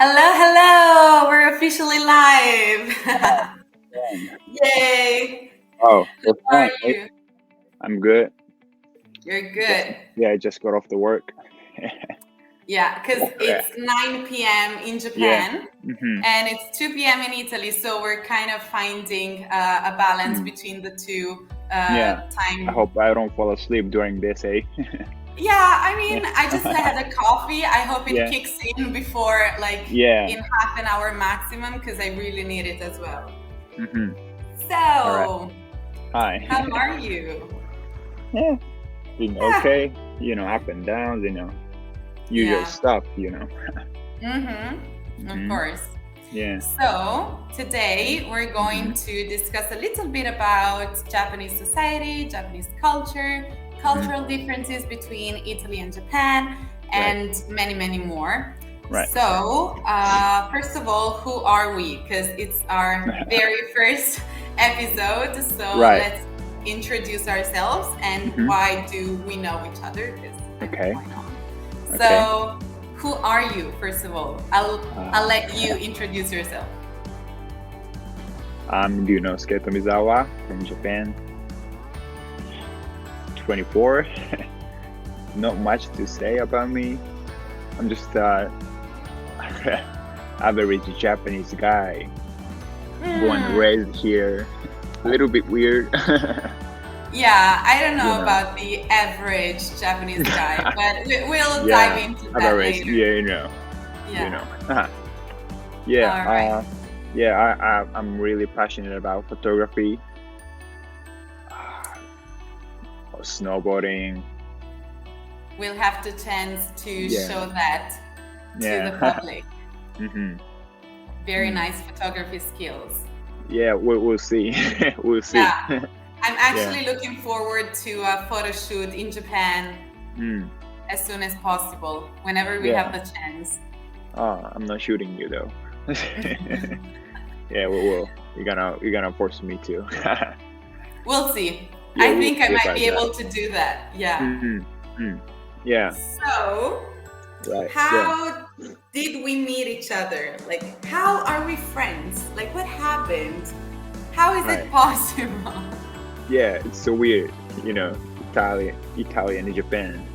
Hello, hello! We're officially live! Yeah. Yay! Oh, it's How are fine. you? I'm good. You're Just good. I just got off the work. Yeah, because Yeah. it's 9 p.m. in Yeah. Japan Mm-hmm. and it's 2 p.m. in Italy, so we're kind of finding a balance between the two Yeah. time. I hope I don't fall asleep during this, eh? Yeah, I mean, I just had a coffee. I hope it Yeah. kicks in before, Yeah. in half an hour maximum, because I really need it as well. Mm-hmm. So, All right. Hi. how are you? Yeah. Doing okay. Up and downs, usual Yeah. stuff, Of course. Yeah. So today we're going to discuss a little bit about Japanese society, Japanese culture, cultural differences between Italy and Japan, and many, many more. Right. So first of all, who are we? Because it's our very first episode. So let's introduce ourselves and why do we know each other? Okay. Why not? So who are you, first of all? I'll let you introduce yourself. I'm Ryunosuke Tomizawa from Japan. 24. Not much to say about me. I'm just average Japanese guy. Born and raised here. A little bit weird. Yeah, I don't know about the average Japanese guy, but we'll dive into that average, later. I'm really passionate about photography, snowboarding. We'll have the chance to show that to the public. Very nice photography skills. Yeah, we'll see. We'll see. Yeah. I'm actually looking forward to a photo shoot in Japan as soon as possible, whenever we have the chance. Oh, I'm not shooting you though. Yeah, we will. You're gonna force me to. We'll see. Yeah, I think I might be able to do that. Yeah. Yeah. So, how did we meet each other? Like, how are we friends? Like, what happened? How is it possible? Yeah, it's so weird, Italy and Japan.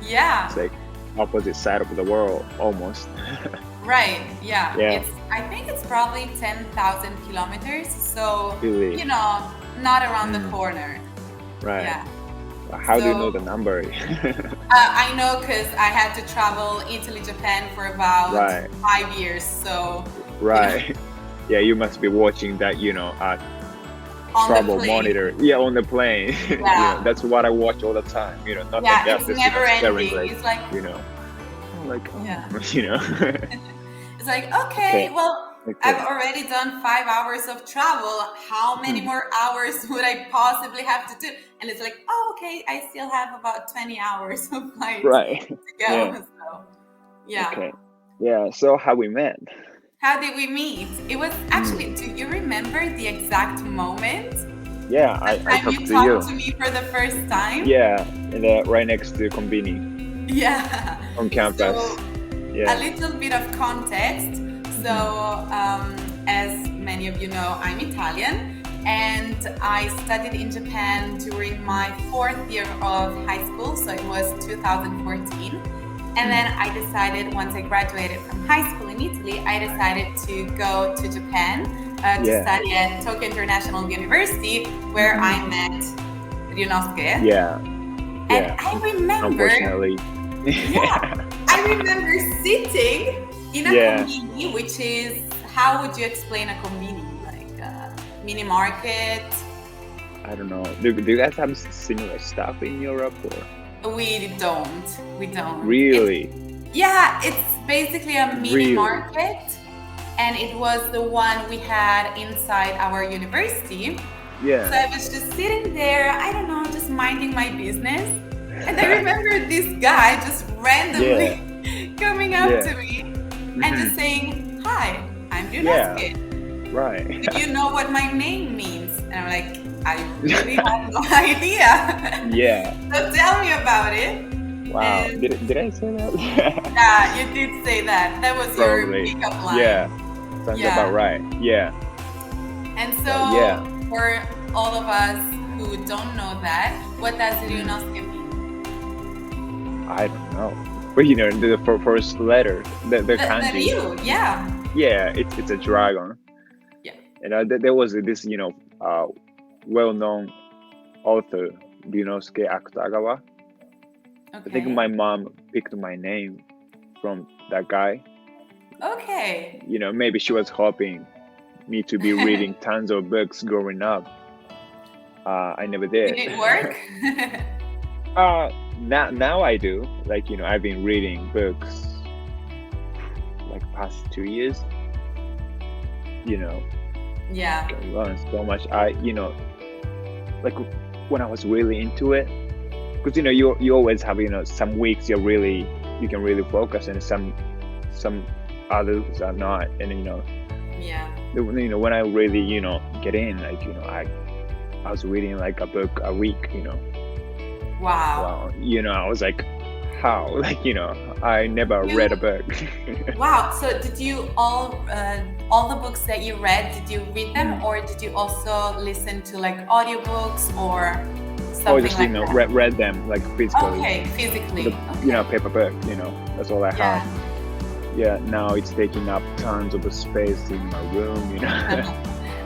Yeah. It's like opposite side of the world, almost. Right, yeah. I think it's probably 10,000 kilometers, so, really? Not around the corner. Right. Yeah. How do you know the number? I know because I had to travel Italy, Japan for about 5 years, so... Right. Yeah, you must be watching that, travel monitor. Yeah, on the plane. Yeah. That's what I watch all the time. Not it's never ending. It's like, It's like, okay, well, I've already done 5 hours of travel. How many more hours would I possibly have to do? And it's like, oh, okay, I still have about 20 hours of flight to go. So, Okay. Yeah. So how we met? How did we meet? It was actually, do you remember the exact moment? Yeah, I talked you talked to me for the first time? Yeah, right next to Konbini. Yeah. On campus. So, a little bit of context. So, as many of you know, I'm Italian and I studied in Japan during my 4th year of high school. So it was 2014. And then I decided, once I graduated from high school in Italy, I decided to go to Japan to study at Tokyo International University, where I met Ryunosuke. Yeah. And I remember... Unfortunately. I remember sitting in a konbini, which is... How would you explain a konbini? Like a mini market? I don't know. Do you guys have similar stuff in Europe or...? We don't. Really? It's basically a mini market, and it was the one we had inside our university. Yeah. So I was just sitting there, I don't know, just minding my business. And I remember this guy just randomly coming up to me and just saying, "Hi, I'm Ryunosuke. Right. Do you know what my name means?" And I'm like, I really have no idea. Yeah. So tell me about it. Wow. And Did I say that? yeah, you did say that. That was your Probably. pickup line. Yeah. Sounds Yeah. about right. Yeah. And so, Yeah. for all of us who don't know that, what does Ryunosuke mean? I don't know. But the first letter, the The kanji. Ryu, yeah. Yeah, it's a dragon. Yeah. And there was this well-known author, Ryunosuke Tomizawa. I think Okay. my mom picked my name from that guy. Okay. Maybe she was hoping me to be reading tons of books growing up. I never did. Did it work? Now I do. I've been reading books like past 2 years. Yeah. I learned so much. Like when I was really into it, because you always have some weeks you can really focus, and some others are not, and Yeah. when I really get in, I was reading like a book a week. Wow. I was like, how? I never read a book. Wow. So did you all the books that you read, did you read them, or did you also listen to like audiobooks or something just like that? read them like physically. Okay, physically. Paper book. That's all I Yeah. have. Yeah, now it's taking up tons of space in my room. It's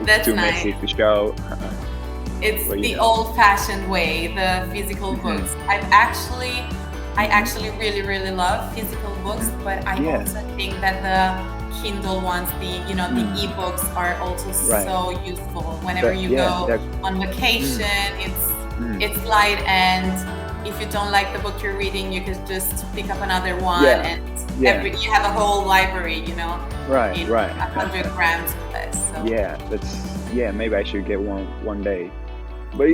That's too nice. messy to show. It's But, the old-fashioned way, the physical books. I actually really, really love physical books, but I Yeah. also think that the Kindle ones, the ebooks are also Right. so useful. Whenever you go on vacation, it's light, and if you don't like the book you're reading, you can just pick up another one, and you have a whole library, Right, in right. 100 grams of this. So. Maybe I should get one day. But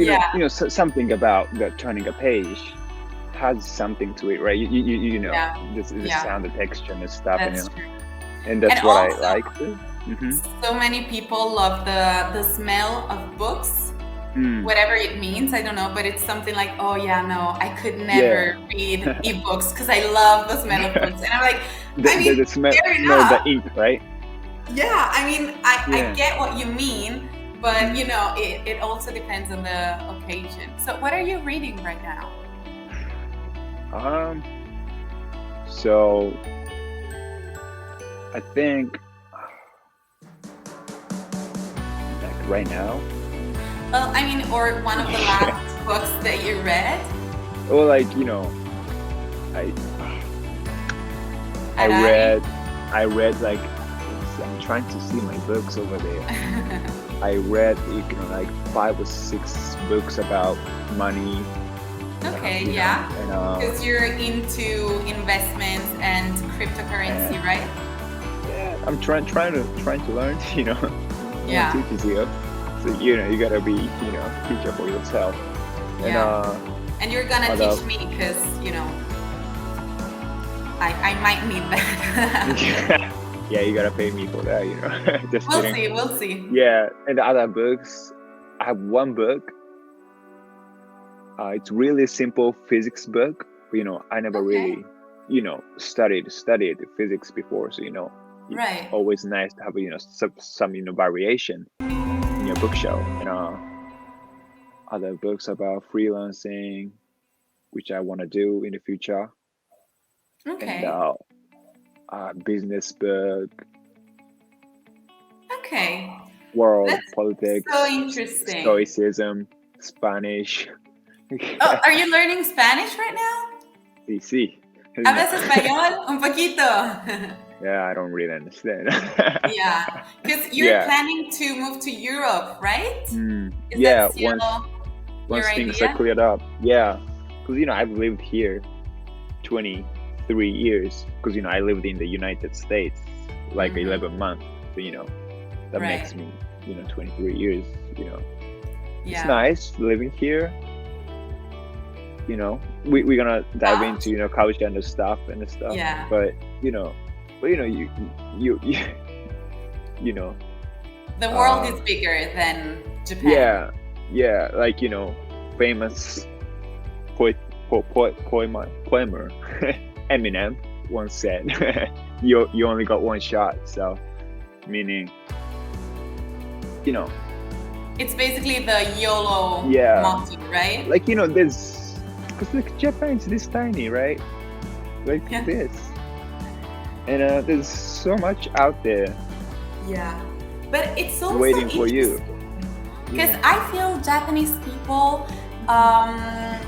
something about the turning a page has something to it, right? The sound, the texture, and the stuff, That's true. and that's And what also, I like too. So many people love the smell of books, whatever it means. I don't know, but it's something like, oh yeah, no, I could never read ebooks because I love the smell of books, and I'm like, the smell of the ink, right? Yeah, I get what you mean, but it also depends on the occasion. So what are you reading right now? So I think like right now. Well, or one of the last books that you read? Or I read like, I'm trying to see my books over there. I read 5 or 6 books about money. Okay, yeah. Because you're into investments and cryptocurrency, right? Yeah, I'm trying to learn. Yeah. No one teaches you, so you gotta be teacher for yourself. And you're gonna teach me because I might need that. Yeah, you gotta pay me for that. Just We'll kidding. see. We'll see. Yeah, and the other books, I have one book. It's really simple physics book. I never really, studied physics before. So Right. it's always nice to have some variation in your bookshelf. And other books about freelancing, which I want to do in the future. Okay. And business book. Okay. World That's politics. so interesting. Stoicism, Spanish. Oh, are you learning Spanish right now? Sí. ¿Hablas español? Un poquito. Yeah, I don't really understand. Yeah, because you're planning to move to Europe, right? Is that still once your things idea? are cleared up. Yeah, because I've lived here 23 years. Because I lived in the United States like 11 months. So that makes me 23 years. It's nice living here. We're gonna dive into culture and the stuff. Yeah. But you The world is bigger than Japan. Yeah, like famous poemer Eminem once said, you only got one shot. So, meaning, you know, It's basically the YOLO Yeah. motto, right? like there's, because like Japan's this tiny, right? Like Yeah. this, and there's so much out there Yeah. But it's also waiting for you. because Yeah. I feel Japanese people, I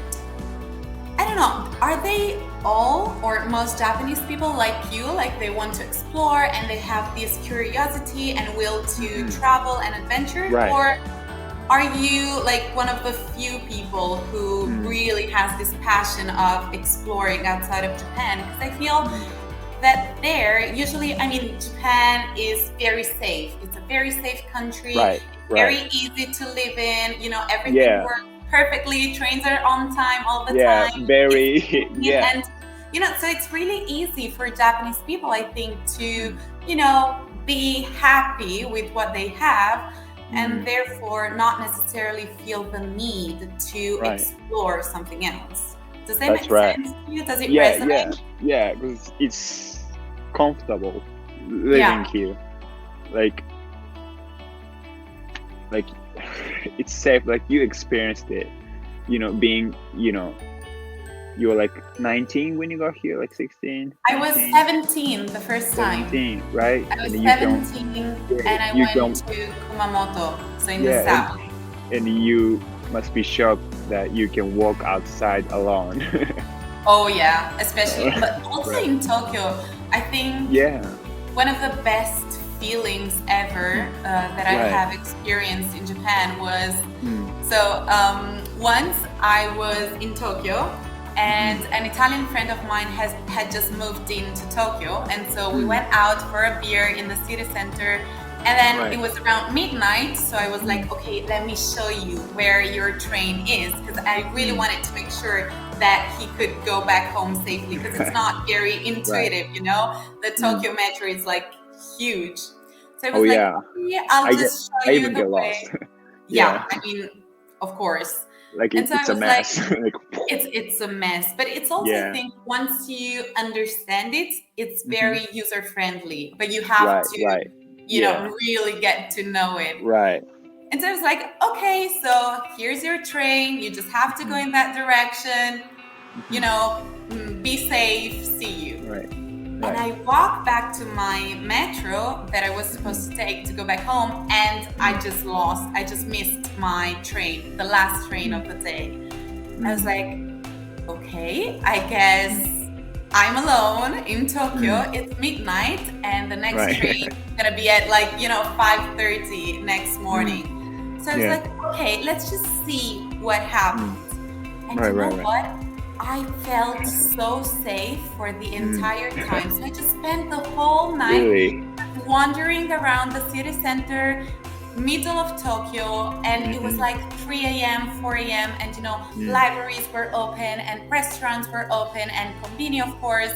don't know, are they all or most Japanese people like you? Like they want to explore and they have this curiosity and will to travel and adventure? Right. Or are you like one of the few people who really has this passion of exploring outside of Japan? Because I feel that there, usually, I mean, Japan is very safe. It's a very safe country. Right. Very easy to live in. You know, everything Yeah. works perfectly. Trains are on time all the Yeah. time. Very. It's Yeah. And, you know, so it's really easy for Japanese people, I think, to, you know, be happy with what they have and therefore not necessarily feel the need to Right. explore something else. Does that That's make right. sense to you? Does it Yeah. resonate? Yeah. Because it's comfortable living here. Like it's safe. Like you experienced it. You know, being, you know, you were like 19 when you got here, like 16. I was 17 the first time. 17, right? I was And 17 and I you went don't- to Kumamoto, so in the Yeah, south. and you must be shocked that you can walk outside alone. Oh yeah, especially, but also Right. in Tokyo, I think Yeah. one of the best feelings ever that I Right. have experienced in Japan was, Mm. so once I was in Tokyo and an Italian friend of mine had just moved into Tokyo, and so we went out for a beer in the city center, and then Right. it was around midnight, so I was like, okay, let me show you where your train is, because I really wanted to make sure that he could go back home safely, because it's not very intuitive, you know? The Tokyo metro is like huge. So I was like, yeah. okay, I'll I just show I you even the get way. lost. Yeah, I mean, of course. Like And so it's I a was like, mess. Like, it's a mess, but it's also, I Yeah. think, once you understand it, it's very user friendly, but you have Right, to, right. you Yeah. know, really get to know it. Right. And so I was like, okay, so here's your train. You just have to go in that direction, you know, be safe, see you. Right. And I walked back to my metro that I was supposed to take to go back home, and I just missed my train, the last train of the day. I was like, okay, I guess I'm alone in Tokyo. It's midnight, and the next Right. train is gonna be at like, you know, 5:30 next morning. So I was Yeah. like, okay, let's just see what happens. And Right, you know right, right. what? I felt so safe for the entire time. So I just spent the whole night Really. wandering around the city center, middle of Tokyo, and it was like 3 a.m., 4 a.m., and you know, libraries were open and restaurants were open and konbini, of course.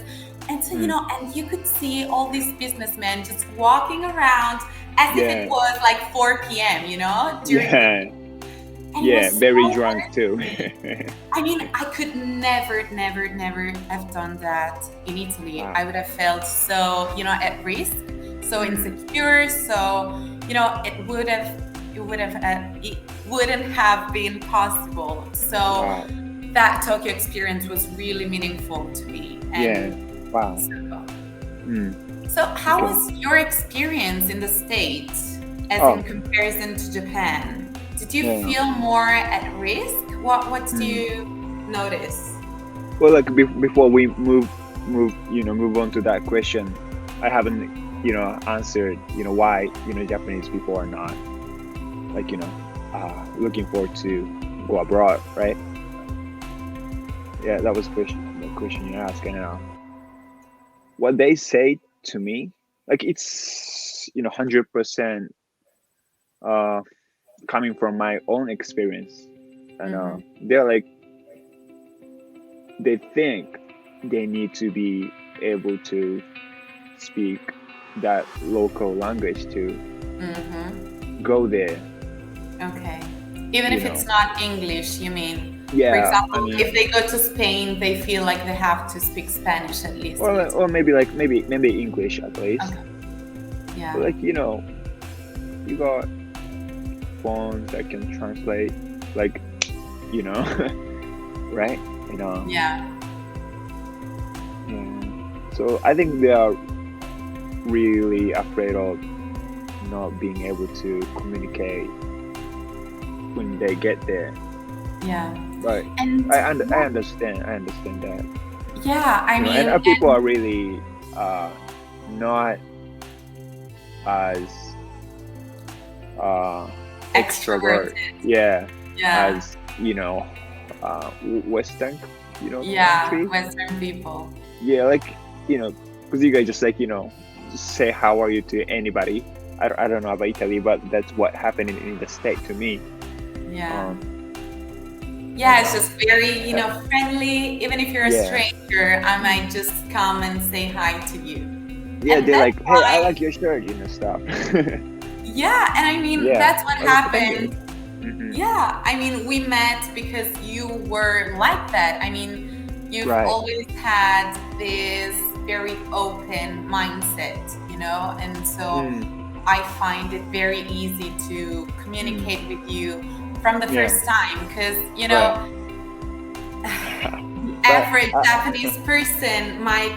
And so, you know, and you could see all these businessmen just walking around as if it was like 4 p.m., you know? Yeah. And it Yeah. was Very so drunk too. I mean, I could never have done that in Italy. Wow. I would have felt so, you know, at risk, so insecure. So, you know, it wouldn't have been possible. So Wow. that Tokyo experience was really meaningful to me. Yeah. Wow. So how Okay. was your experience in the States as Oh. in comparison to Japan? Did you Yeah. feel more at risk? What do you notice? Well, like before we move on to that question, I haven't, you know, answered, you know, why, you know, Japanese people are not, like, you know, looking forward to go abroad, right? Yeah, that was the question you asked, and what they say to me, like, it's, you know, 100% coming from my own experience, and they're like, they think they need to be able to speak that local language to go there. Okay. Even You if it's not English, you mean? For Yeah, example, I mean, if they go to Spain, they feel like they have to speak Spanish at least. or maybe like maybe English at least. Okay. Yeah. But like, you know, you got phones that can translate, like, you know, right? You know. Yeah. Yeah. So I think they are really afraid of not being able to communicate when they get there. Yeah. But And I understand that. yeah, I You know, mean, and people are really not as extrovert, yeah, as, you know, Western, you know, yeah, countries. Western people. Yeah, like, you know, because you guys just like, you know, just say how are you to anybody. I don't know about Italy, but that's what happened in the state to me. Yeah. Yeah, it's just very, you know, friendly. Even if you're a stranger, I might just come and say hi to you. Yeah, And they're like, hey, I why- like your shirt, you know, stuff. Yeah, and I mean, Yeah, that's what I was happened. Yeah, I mean, we met because you were like that. I mean, you've Right. always had this very open mindset, you know, and so I find it very easy to communicate with you from the first time because, you know, average Japanese person might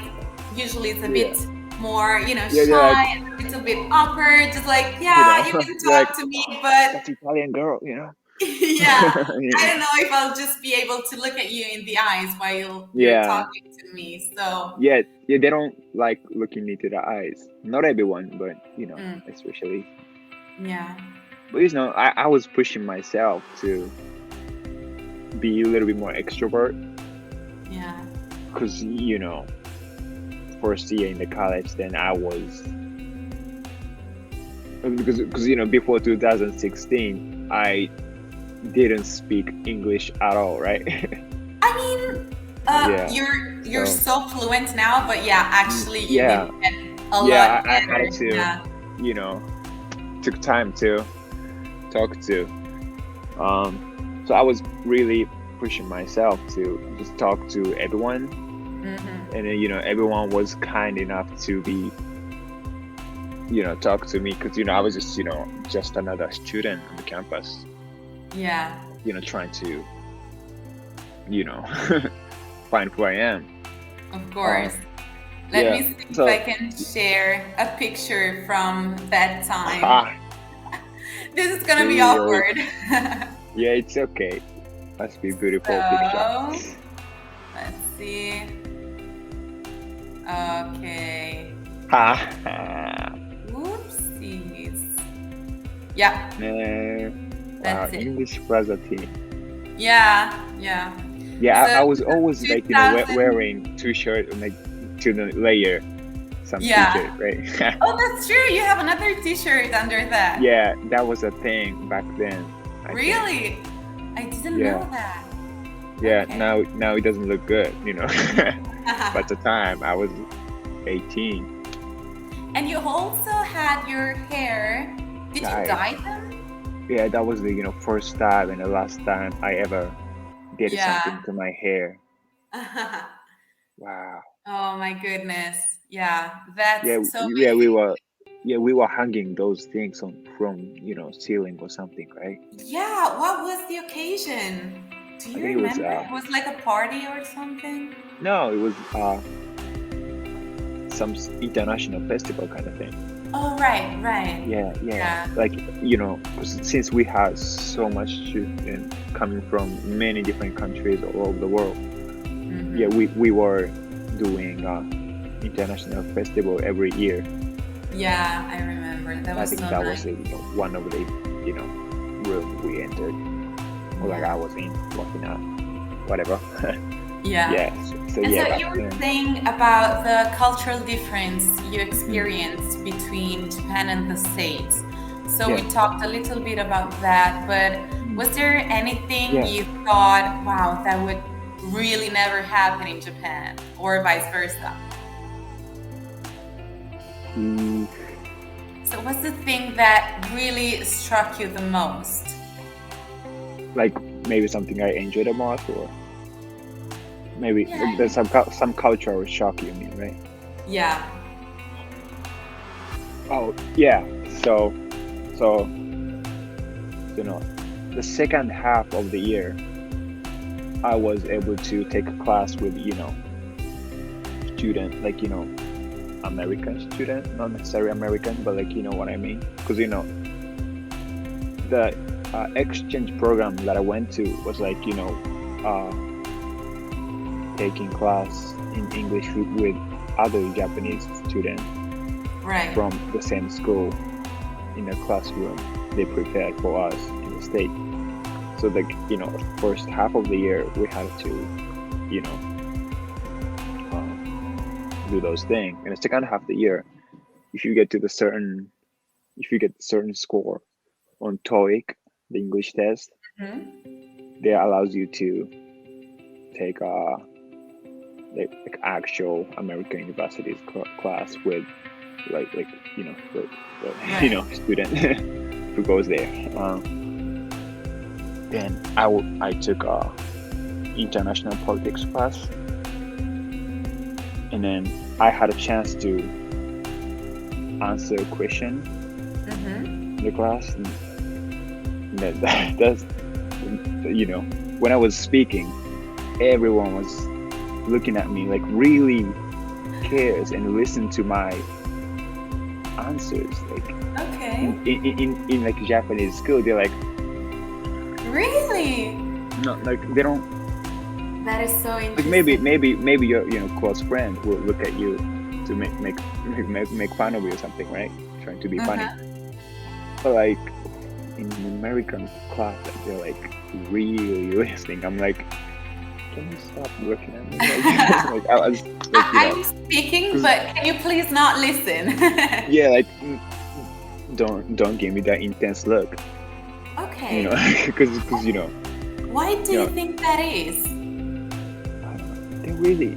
usually it's a bit more, you know, shy, like, a little bit awkward, just like, you know, can talk to me, but that's Italian girl, you know. yeah, I don't know if I'll just be able to look at you in the eyes while you're talking to me. So yeah, they don't like looking into the eyes. Not everyone, but you know, especially. Yeah. But you know, I was pushing myself to be a little bit more extrovert. Yeah. Because you know, first year in the college, then I was because you know before 2016 I didn't speak English at all, right? I mean, you're so fluent now, but actually you did get a lot better. I had to, you know, took time to talk to. So I was really pushing myself to just talk to everyone, and then you know everyone was kind enough to be, you know, talk to me because you know I was just, you know, just another student on the campus. Yeah. You know, trying to, you know, find who I am. Of course. Let me see if I can share a picture from that time. This is gonna be awkward. Yeah, it's okay. Must be beautiful picture. Let's see. Okay. Whoopsies. Yeah. Wow, English positive. Yeah. Yeah, I was always like, you know, wearing t-shirt and like to the layer some t-shirt, right? Oh, that's true. You have another t-shirt under that. Yeah, that was a thing back then. Really? I didn't know that. Yeah, now it doesn't look good, you know. But at the time I was 18. And you also had your hair. Did you dye them? Yeah, that was the, you know, first time and the last time I ever did something to my hair. Wow. Oh my goodness. Yeah, that's so we were hanging those things from, you know, ceiling or something, right? Yeah, what was the occasion? Do you remember? It was like a party or something? No, it was some international festival kind of thing. Oh, right. Yeah. Like, you know, since we had so much students coming from many different countries all over the world, yeah, we were doing international festival every year. Yeah, I remember. That was that was one of the, you know, room we entered, or like I was in, walking out, whatever. Yeah. So you were saying about the cultural difference you experienced between Japan and the States. So we talked a little bit about that, but was there anything you thought, wow, that would really never happen in Japan, or vice versa? So what's the thing that really struck you the most? like maybe something I enjoy the most, or maybe Yeah. there's some cultural shock, you mean, right? Yeah. Oh yeah. So you know, the second half of the year, I was able to take a class with student, like American student, not necessarily American, but like what I mean, because the exchange program that I went to was like taking class in English with other Japanese students Right. from the same school in a classroom they prepared for us in the state. So like first half of the year we had to do those things. In the second half of the year, if you get certain score on TOEIC, the English test, that allows you to take like actual American universities class with like the student who goes there. Then I took international politics class, and then I had a chance to answer a question in the class. And that's when I was speaking, everyone was looking at me like really cares and listen to my answers. Like Okay. in like Japanese school, they're like, Really? no, like they don't. That is so interesting. Like maybe your close friend will look at you to make fun of you or something, right? Trying to be funny. But like in American class, like, they're like really listening. I'm like, can you stop looking at me? Like, I was like, I'm speaking, but can you please not listen? Yeah, like don't give me that intense look. Okay. Because Why do you think that is? they really.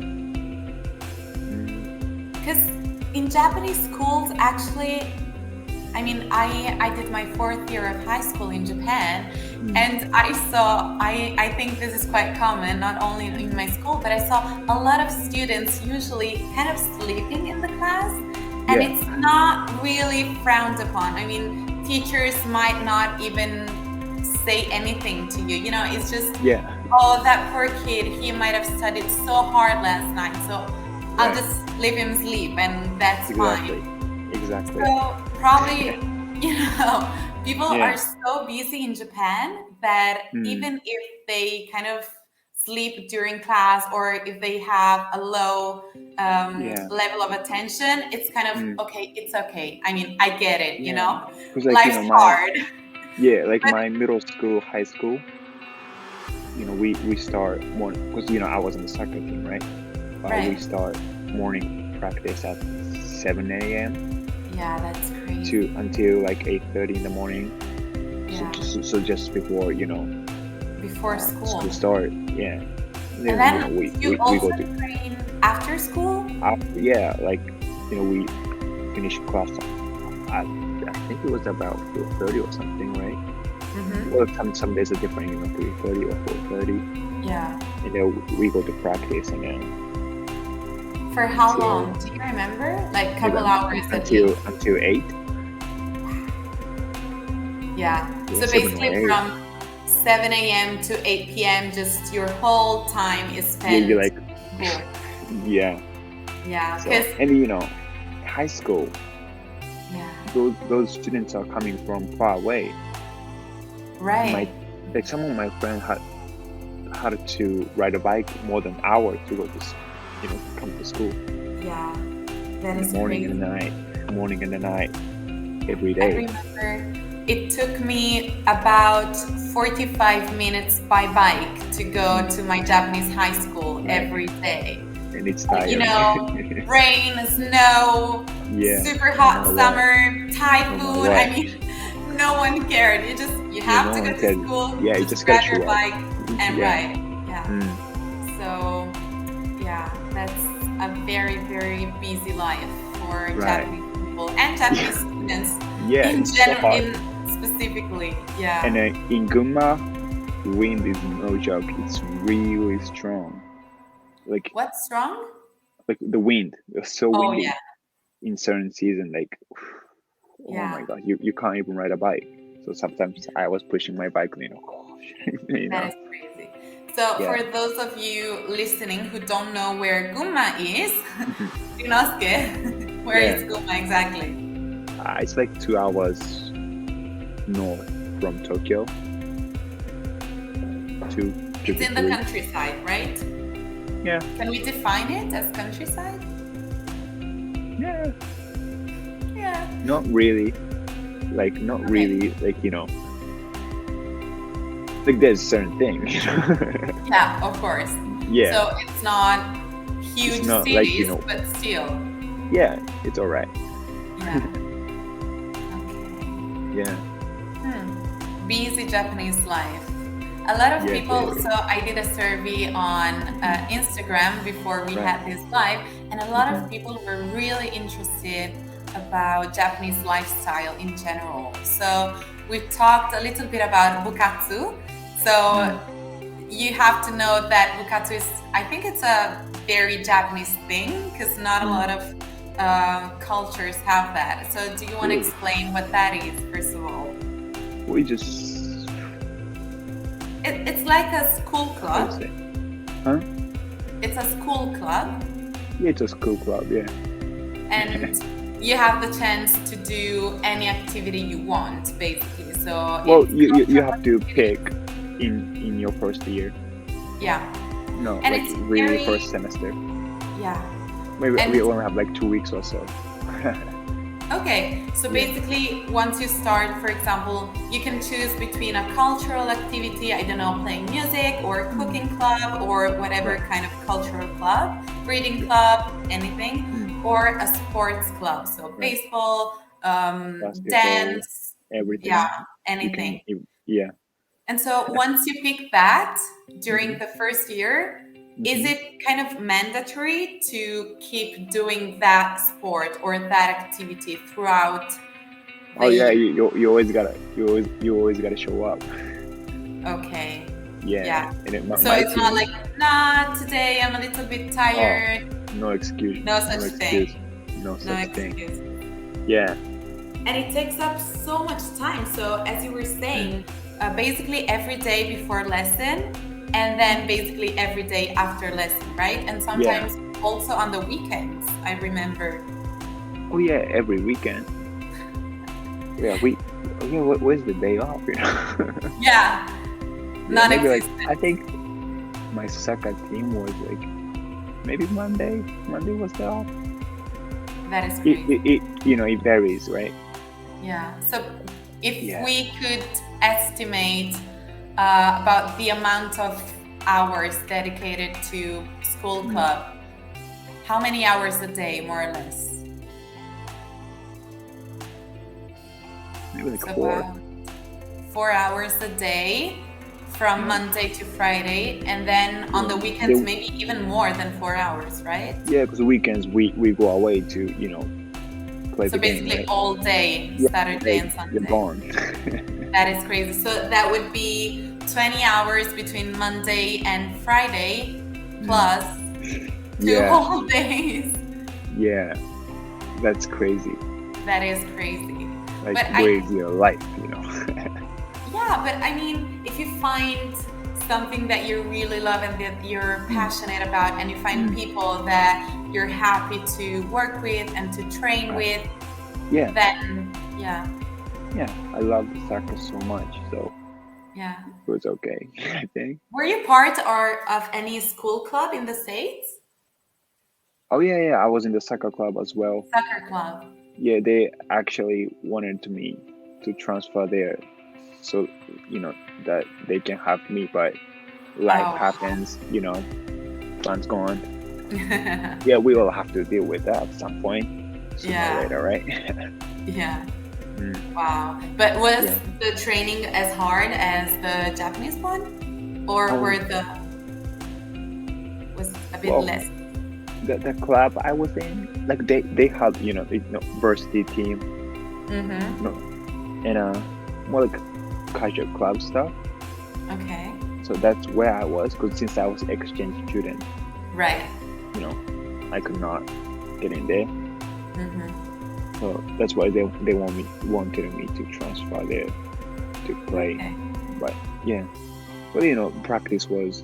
Because in Japanese schools, actually, I mean, I did my 4th year of high school in Japan, and I think this is quite common, not only in my school, but I saw a lot of students usually kind of sleeping in the class, and it's not really frowned upon. I mean, teachers might not even say anything to you, it's just, oh, that poor kid, he might have studied so hard last night, so I'll just leave him sleep, and that's fine. Exactly. So probably, people are so busy in Japan that even if they kind of sleep during class, or if they have a low level of attention, it's kind of okay. It's okay. I mean, I get it. Because like life's hard. Like my middle school, high school, we start morning, because I was on the soccer team, right? We start morning practice at 7 a.m. Yeah, that's crazy. Until like 8:30 in the morning. Yeah. So just before before school start, And then you also go to train after school. Like we finish class. I think it was about 4:30 or something, right? Well, some days are different, 3:30 or 4:30. Yeah. And then we go to practice, and then. For how long? Do you remember? Like a couple hours until 8. Yeah. So basically from 7 a.m. to 8 p.m. just your whole time is spent. You're like, cool. Yeah. So, and high school. Yeah. Those students are coming from far away. Right. Like some of my friends had to ride a bike more than an hour to go to come to school. Yeah, that is morning crazy. Morning and the night, every day. I remember it took me about 45 minutes by bike to go to my Japanese high school every day. And it's tiring. Rain, snow, super hot summer, typhoon. I mean, no one cared. You have to go to school. Yeah, you just grab gotta your show bike up. and ride. Yeah. So that's a very, very busy life for Japanese people and Japanese students in general, specifically. Yeah. And in Gunma, wind is no joke. It's really strong. Like What's wrong? the wind. It's so Oh windy yeah, in certain season. Like oh my yeah. god, you can't even ride a bike. So sometimes I was pushing my bike, That is crazy. So Yeah. for those of you listening who don't know where Gunma is, Mhm. Ryunosuke, where Yeah. is Gunma exactly? It's like 2 hours north from Tokyo. It's in the countryside, right? Yeah. Can we define it as countryside? Yeah. Yeah. Not really. Like not Okay. really. Like like there's certain thing. Yeah, of course. Yeah. So it's not huge It's not cities, like, but still. Yeah, it's all right. Yeah. Okay. Yeah. Busy Japanese life. A lot of Yeah, people, very. so I did a survey on Instagram before we Right. had this live, and a lot Mhm. of people were really interested about Japanese lifestyle in general. So we've talked a little bit about bukatsu. So you have to know that bukatsu is, I think it's a very Japanese thing because not a lot of cultures have that. So do you want to Really? explain what that is, first of all? We just It's like a school how to club. say? Huh? It's a school club, Yeah, it's a school club, yeah. and you have the chance to do any activity you want, basically. So Well, it's you have to cultural pick activities. in your first year. Yeah, No, and like it's really very first semester. yeah. Maybe And we only have like 2 weeks or so. okay, so Yeah. basically, once you start, for example, you can choose between a cultural activity, I don't know, playing music, or a cooking club, or whatever Right. kind of cultural club, reading club, anything, or a sports club, so Right. baseball, Basketball, dance, everything. yeah, You anything. can, yeah. And so once you pick that during Mhm. the first year, is Mhm. it kind of mandatory to keep doing that sport or that activity throughout the Oh yeah, year? you always gotta show up. Okay. Yeah, Yeah. and So my it's not team. like, nah, today I'm a little bit Oh, tired. no excuse. No No such excuse. thing. No No such thing. excuse. Yeah. And it takes up so much time. So as you were saying, basically every day before lesson, and then basically every day after lesson, right? And Yeah. sometimes also on the weekends, I remember. Oh yeah, every weekend. Yeah, where's the day off? Yeah, Yeah, maybe like non-existent. I think my soccer team was like maybe Monday. Monday was the off. That is crazy. It varies, right? Yeah. So if Yeah. we could estimate about the amount of hours dedicated to school club, how many hours a day, more or less? Maybe like So 4. about 4 hours a day from Monday to Friday, and then on the weekends maybe even more than 4 hours, right? Yeah, because weekends we go away to play So the game, basically right? all day, Yeah, Saturday and you're Sunday. gone. That is crazy. So that would be 20 hours between Monday and Friday, plus 2 Yeah. whole days. Yeah, that's crazy. That is crazy. Like, But where's your life? yeah, but I mean, if you find something that you really love and that you're passionate about, and you find people that you're happy to work with and to train with, Yeah. then yeah, I love soccer so much, so yeah. it was okay. I think. Were you part of any school club in the States? Oh yeah, I was in the soccer club as well. Soccer club. Yeah, they actually wanted me to transfer there, so that they can have me, but life happens. Plans gone. Yeah, we will have to deal with that at some point, sooner or later, right? Yeah. Wow. But was the training as hard as the Japanese one, or was a bit less? The club I was in, like they had varsity team, and more like casual club stuff. Okay. So that's where I was, because since I was exchange student, Right. you know, I could not get in there. Mm-hmm. So that's why they wanted me to transfer there to play. Okay. But yeah, but you know, practice was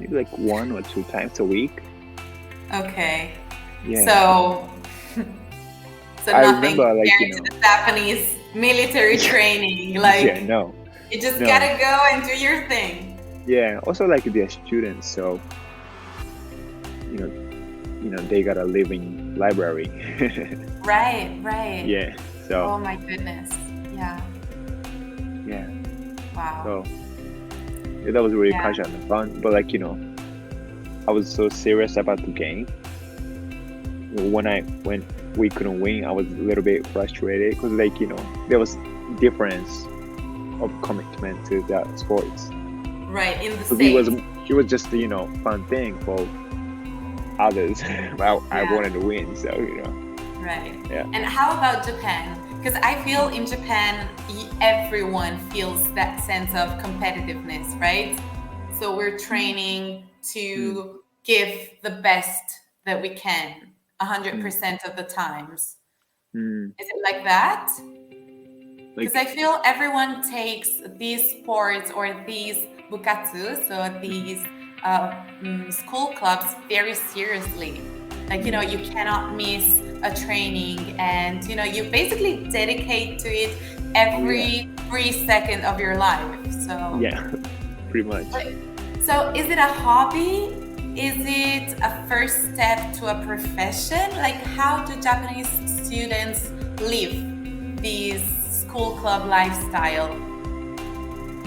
maybe like 1 or 2 times a week. Okay. Yeah. So I nothing remember, like, compared to the Japanese military training. Like yeah, no. you just No. gotta go and do your thing. Yeah, also like they're students, so you know they got a living library. Right, right. Yeah, so Oh my goodness. Yeah. yeah, Wow. so yeah, that was really Yeah. casual and fun. But like, you know, I was so serious about the game. When we couldn't win, I was a little bit frustrated, because like, you know, there was difference of commitment to that sports. Right, in the Because States. it was just, you know, fun thing for others. Well, I Yeah. wanted to win, so you know. Right. Yeah. And how about Japan? Because I feel in Japan, everyone feels that sense of competitiveness, right? So we're training to give the best that we can 100% of the times. Mm, Is it like that? Because like I feel everyone takes these sports or these bukatsu, so these school clubs, very seriously. Like, you know, you cannot miss a training, and, you know, you basically dedicate to it every 3 seconds of your life. So, yeah, pretty much. so is it a hobby? Is it a first step to a profession? Like, how do Japanese students live these school club lifestyle?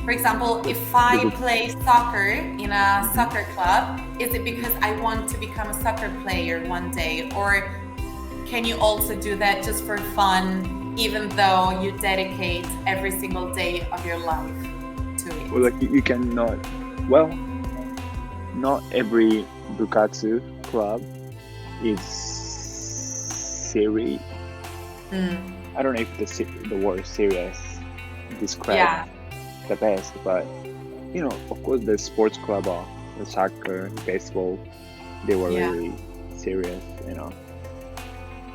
For example, if I play soccer in a soccer club, is it because I want to become a soccer player one day? Or can you also do that just for fun, even though you dedicate every single day of your life to it? Well, like you cannot. Well, not every bukatsu club is serious. I don't know if the word serious describes the best, but you know, of course, the sports club or the soccer, baseball, they were really serious, you know.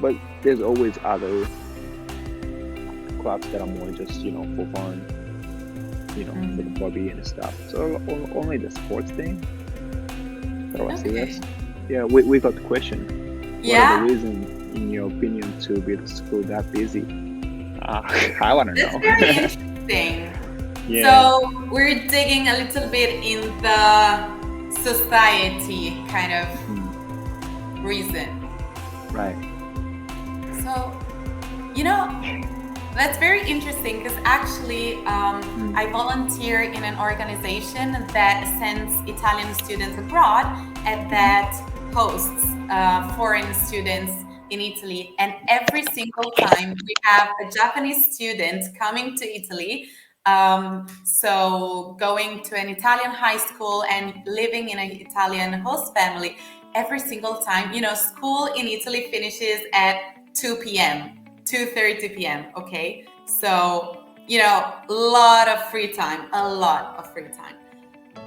But there's always other clubs that are more just, you know, for fun, you know, for the hobby and stuff. So only the sports thing that was serious. Yeah, we got the question. What are the reasons, in your opinion, to be the school that busy? I want to know. That's very interesting. Yeah. So we're digging a little bit in the society kind of reason. Right. So, you know, that's very interesting, because actually I volunteer in an organization that sends Italian students abroad and that hosts foreign students in Italy. And every single time we have a Japanese student coming to Italy, so going to an Italian high school and living in an Italian host family, every single time, you know, school in Italy finishes at 2 p.m., 2:30 p.m., okay? So, you know, a lot of free time.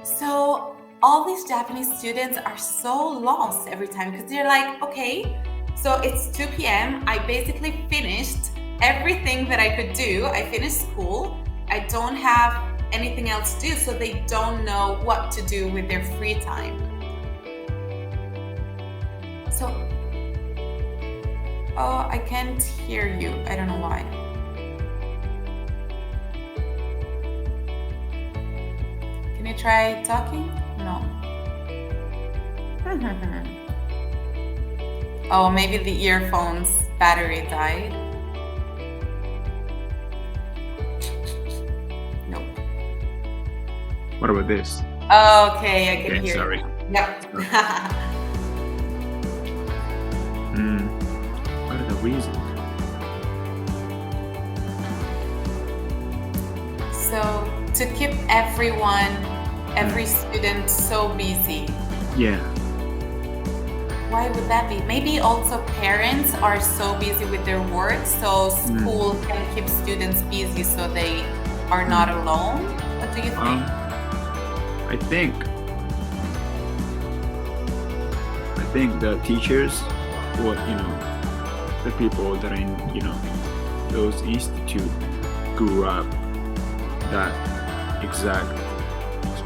So all these Japanese students are so lost every time, because they're like, okay, so it's 2 p.m. I basically finished everything that I could do. I finished school. I don't have anything else to do, so they don't know what to do with their free time. So, oh, I can't hear you. I don't know why. Can you try talking? No. Oh, maybe the earphones battery died. Nope. What about this? Okay, I can hear sorry. you. Yep. What are the reasons? So to keep every student so busy. Yeah. Why would that be? Maybe also parents are so busy with their work, so school can keep students busy, so they are not alone? What do you think? I think the teachers or the people that are in those institute grew up that exact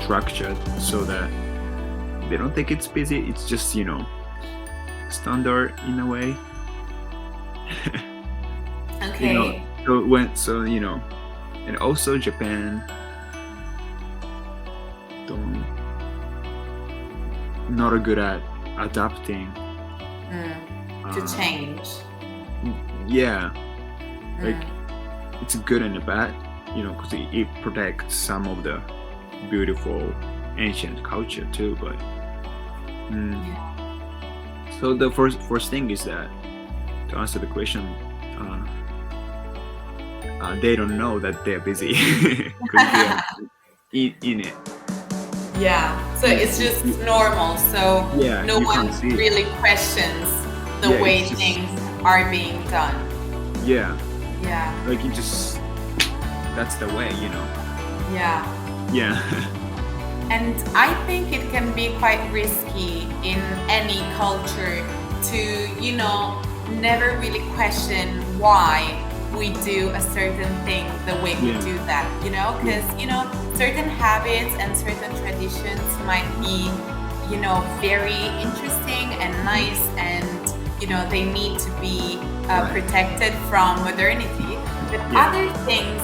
structure so that they don't think it's busy. It's just standard in a way. Okay. And also Japan not good at adapting to change. Yeah, like it's good and bad, because it protects some of the beautiful ancient culture too. But so the first thing is that to answer the question, they don't know that they're busy because they're in it. Yeah, so it's just normal. So no one really questions the way things are being done. Yeah. Yeah. Like it just, that's the way, Yeah. Yeah. And I think it can be quite risky in any culture to, never really question why we do a certain thing the way we do that, because, certain habits and certain traditions might be, very interesting and nice, and, they need to be protected from modernity. But other things,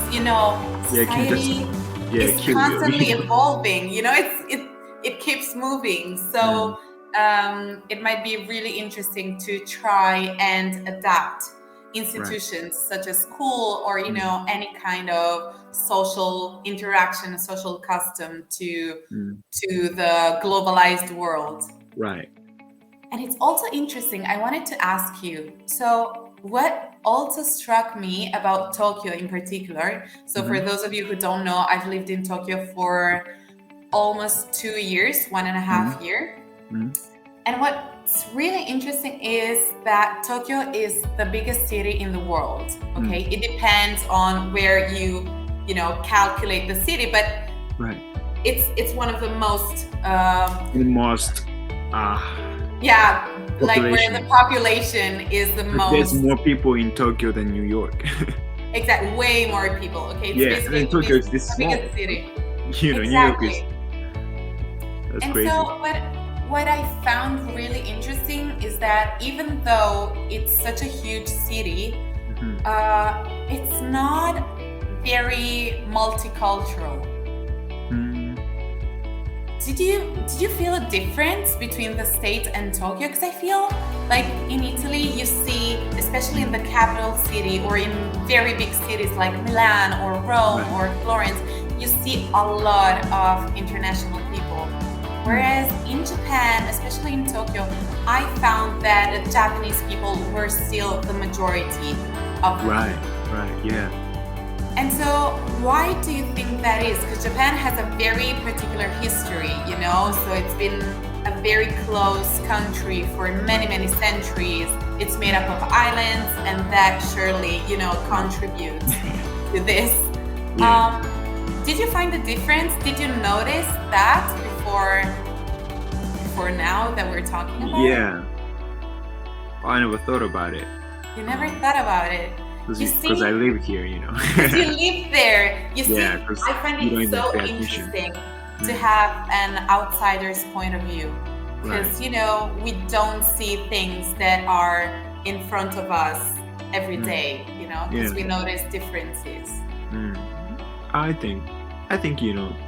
society is constantly evolving, it keeps moving. So it might be really interesting to try and adapt institutions such as school or any kind of social interaction, social custom to the globalized world. Right. And it's also interesting, I wanted to ask you, so what also struck me about Tokyo in particular, so for those of you who don't know, I've lived in Tokyo for almost 2 years, 1.5 years. And what's really interesting is that Tokyo is the biggest city in the world. Okay, it depends on where you calculate the city, but it's one of the most like where the population is the most. There's more people in Tokyo than New York. Exactly, way more people. Okay, it's and Tokyo is this small. Biggest city. New York is. That's and crazy. So what I found really interesting is that even though it's such a huge city, it's not very multicultural. Did you feel a difference between the States and Tokyo? Because I feel like in Italy you see, especially in the capital city or in very big cities like Milan or Rome or Florence, you see a lot of international people. Whereas in Japan, especially in Tokyo, I found that the Japanese people were still the majority of the Right, yeah. And so why do you think that is? Because Japan has a very particular history, so it's been a very close country for many, many centuries. It's made up of islands, and that surely, contributes to this. Did you find a difference? Did you notice that before now that we're talking about it? Yeah. I never thought about it. You never thought about it? Because I live here, Because you live there. You see, I find it so interesting to have an outsider's point of view. Because, we don't see things that are in front of us every day, because we notice differences. I think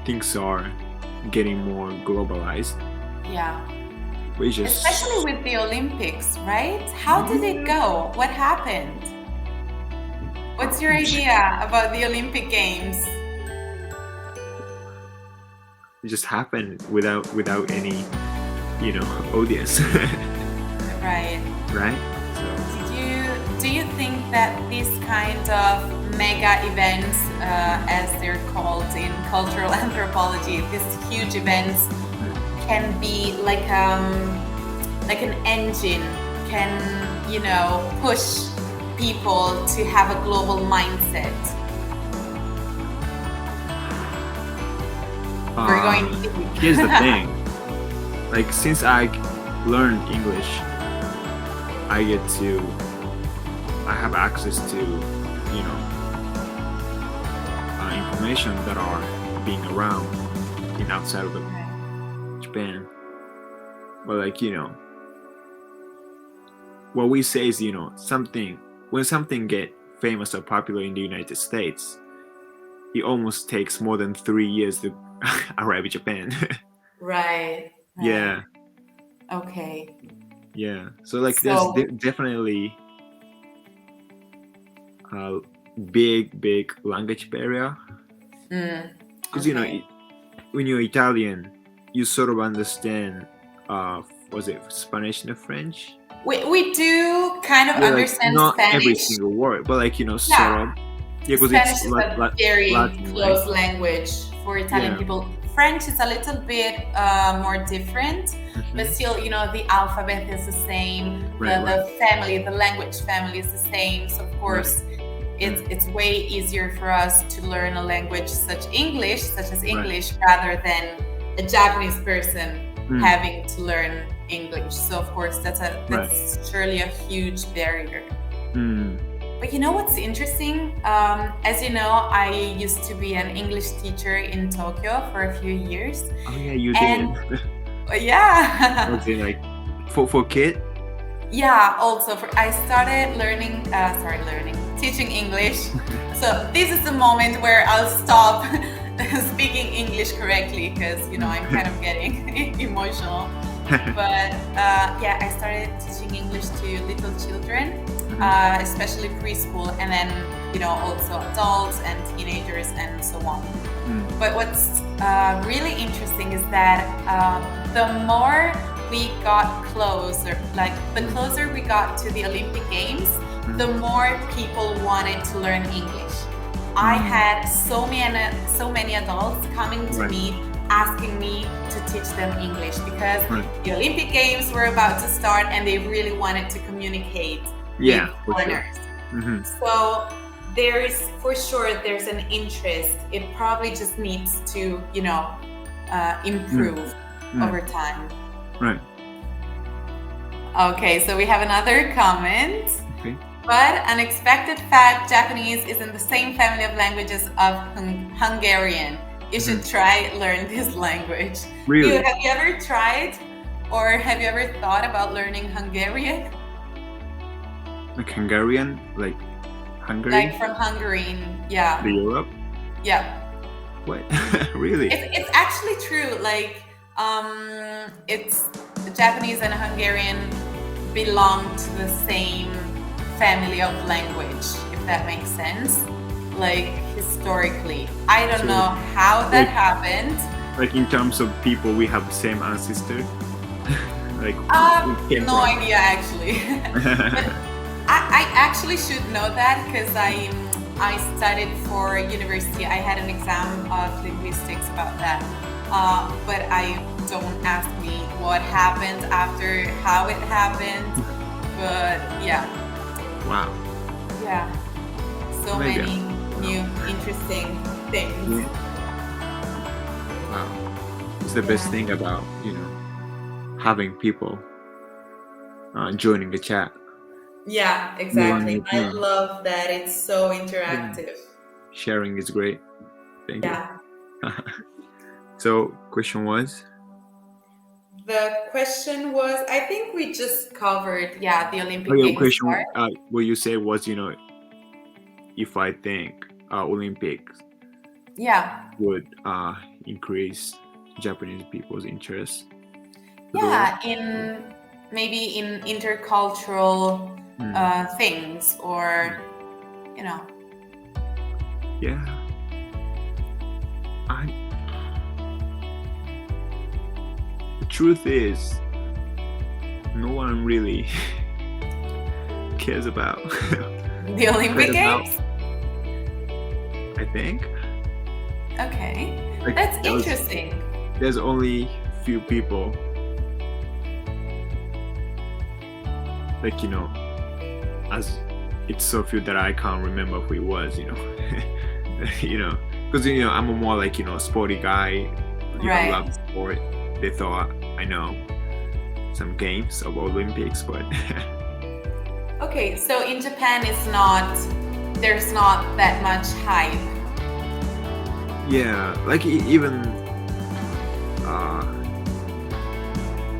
things are getting more globalized. Yeah. Especially with the Olympics, right? How did it go? What happened? What's your idea about the Olympic Games? It just happened without any, audience. Right. So. Do you think that this kind of mega events, as they're called in cultural anthropology, these huge events can be like an engine, can push people to have a global mindset? We're going deep. Here's the thing. Like, since I learned English, I have access to, information that are being around in outside of Japan. But like, what we say is, when something get famous or popular in the United States, it almost takes more than 3 years to arrive in Japan. Right. Yeah. Okay. Yeah. So like there's definitely a big language barrier. Because when you're Italian, you sort of understand was it Spanish and French? We do kind of understand not Spanish. Every single word, but like sort of. Yeah, because Spanish it's is a very Latin, close right? language for Italian people. French is a little bit more different, but still, the alphabet is the same. The family, the language family is the same. So of course, it's way easier for us to learn a language such as English, rather than a Japanese person having to learn English. So of course, that's surely a huge barrier. But you know what's interesting? As you know, I used to be an English teacher in Tokyo for a few years. Oh yeah, you did. Yeah. Okay, like for kid? Yeah, also I started teaching English. So this is the moment where I'll stop speaking English correctly, because I'm kind of getting emotional. But I started teaching English to little children, especially preschool, and then also adults and teenagers and so on. But what's really interesting is that the more we got closer, like the closer we got to the Olympic Games, the more people wanted to learn English. I had so many adults coming to me asking me to teach them English, because the Olympic Games were about to start and they really wanted to communicate with foreigners. So there's an interest. It probably just needs to improve over time. Right. Okay, so we have another comment. Okay. But unexpected fact, Japanese is in the same family of languages of Hungarian. You should try learn this language. Really? Have you ever tried, or have you ever thought about learning Hungarian? Like Hungarian? Like Hungary? Like from Hungary, yeah. The Europe? Yeah. What? Really? It's actually true. Like, it's the Japanese and Hungarian belong to the same family of language, if that makes sense. Like historically, I don't know how that happened. Like in terms of people, we have the same ancestor. Like no idea actually. But I actually should know that, because I studied for university. I had an exam of linguistics about that. But don't ask me what happened after, how it happened. But yeah. Wow. Yeah. So many new interesting things. Wow. It's the best thing about, having people joining the chat. Yeah, exactly. I love that it's so interactive. Sharing is great. Thank you. Yeah. So, question was? The question was, I think we just covered, the Olympic Games question, part. what you said was, if I think Olympics would increase Japanese people's interest. Yeah, maybe in intercultural things, or Yeah. The truth is, no one really cares about the Olympic Games. I think. Okay, Like, that's interesting. There's only few people, like as it's so few that I can't remember who it was. Because I'm a more like sporty guy, Right. love sport, they thought I know some games of Olympics, but Okay, so in Japan, there's not that much hype. yeah, like even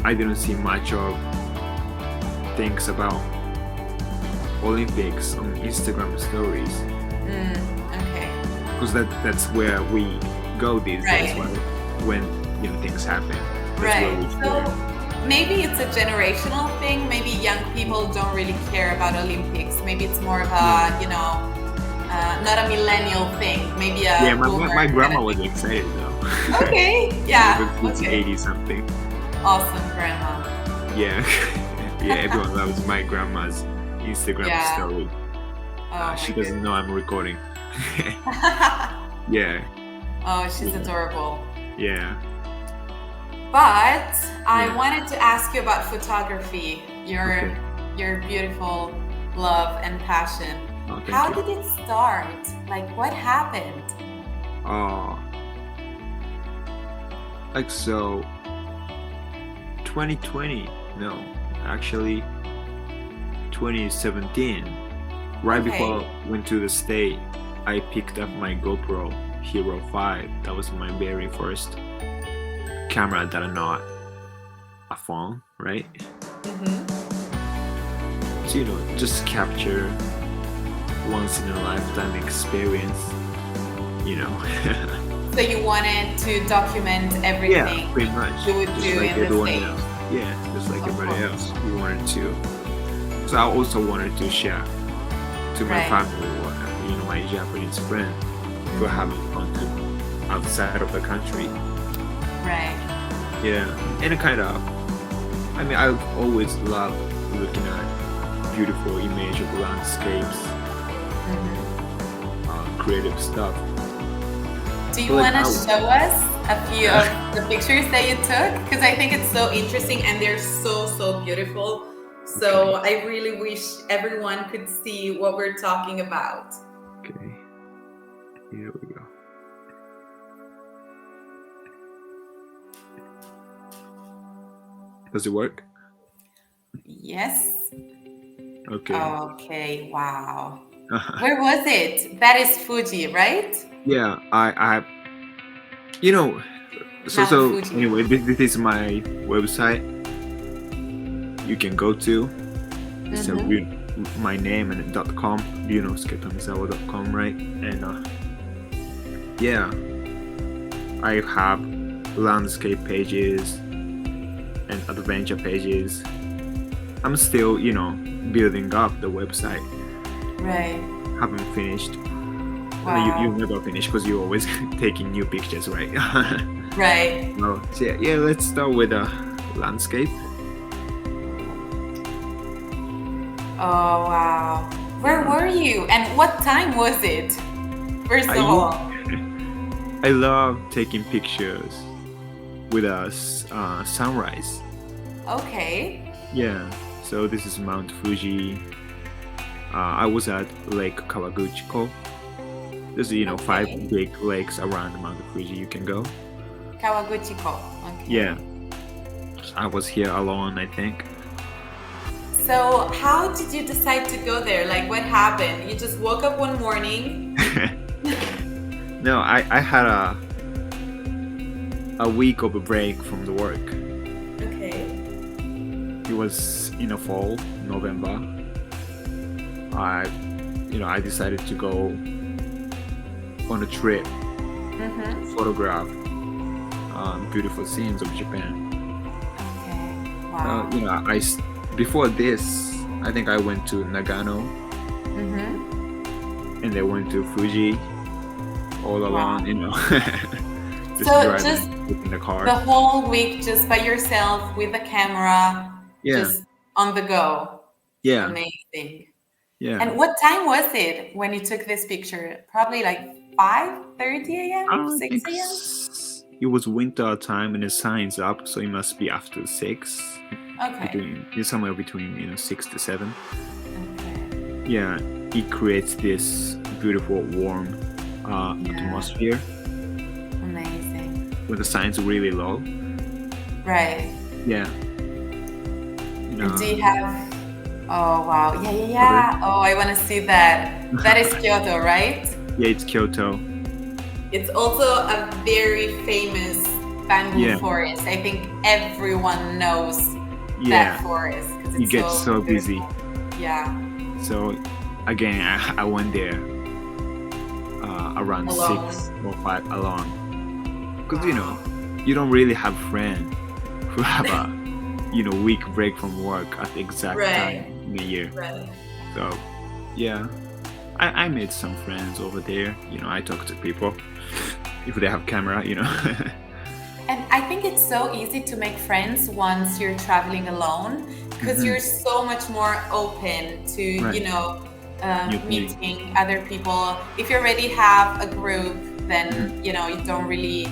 I didn't see much of things about Olympics on Instagram stories, Okay. because that's where we go these days, Right. right? When things happen. That's Right. where we So share. maybe it's a generational thing. Maybe young people don't really care about Olympics. Maybe it's more of a, not a millennial thing. Maybe a Yeah, boomer my kind grandma of was thing. excited though. Okay. Yeah. It's Okay. 80 something. Awesome, grandma. Yeah, yeah. Everyone loves my grandma's Instagram Yeah. story. Oh, She my doesn't know I'm recording. goodness. Yeah, Oh, she's adorable. yeah. But I Yeah. wanted to ask you about photography, Okay. your beautiful love and passion. Oh, thank How you. did it start? Like, what happened? Oh, like so. 2020? No, actually, 2017. Right Okay. before I went to the state, I picked up my GoPro Hero 5. That was my very first camera that are not a phone, right? Mm-hmm. So just capture once in a lifetime experience. So you wanted to document everything. Yeah, pretty much. you would Just do like in the everyone States. else. Yeah, just like Of everybody course. else. We wanted to. So I also wanted to share to my Right. family, or my Japanese friend, to have fun outside of the country. Right. Yeah, and I've always loved looking at beautiful image of landscapes, Mhm. creative stuff. Do you Like, want to I- show us a few of the pictures that you took? Because I think it's so interesting and they're so beautiful. So I really wish everyone could see what we're talking about. Okay, here we go. Does it work? Yes. Okay. Okay. Wow. Where was it? That is Fuji, right? Yeah, I so Mount so Fuji. anyway, this is my website. You can go to. It's my name and .com, Ryunosuke Tomizawa.com, right? And yeah, I have landscape pages and adventure pages. I'm still, building up the website. Right. Haven't finished. Wow. You never finish because you're always taking new pictures, right? Right. So yeah, let's start with a landscape. Oh, wow. Where were you? And what time was it? First of all. I love taking pictures with a sunrise. Okay. Yeah, so this is Mount Fuji. I was at Lake Kawaguchiko. There's 5 Okay. big lakes around Mount Fuji you can go. Kawaguchiko. Okay. Yeah, I was here alone, I think. So how did you decide to go there? Like, what happened? You just woke up one morning? No, I had a week of a break from the work. Okay. It was in the fall, November. I decided to go on a trip, Mm-hmm. photograph beautiful scenes of Japan. Okay. Wow. Before this, I think I went to Nagano Mm-hmm. and then went to Fuji all alone, just So driving just in the car. The whole week just by yourself with a camera, Yeah, just on the go. yeah, Amazing. yeah. And what time was it when you took this picture? Probably like 5:30 a.m., I 6 think a.m.? it was winter time and the sun's up, so it must be after 6. Okay. Somewhere between 6 to 7. Okay. Yeah, it creates this beautiful warm Yeah. atmosphere. Amazing. when the sun's really low. Right. Yeah. And do you have? Oh wow! Yeah. Oh, I want to see that. That is Kyoto, right? Yeah, it's Kyoto. It's also a very famous bamboo forest. I think everyone knows that forest because you get so busy. Yeah. So again, I went there around alone. 6 or 5 alone, because you don't really have friends who have a week break from work at the exact time in the year. Right. So yeah, I made some friends over there. I talk to people if they have camera. And I think it's so easy to make friends once you're traveling alone, because you're so much more open to meeting other people. If you already have a group, then you don't really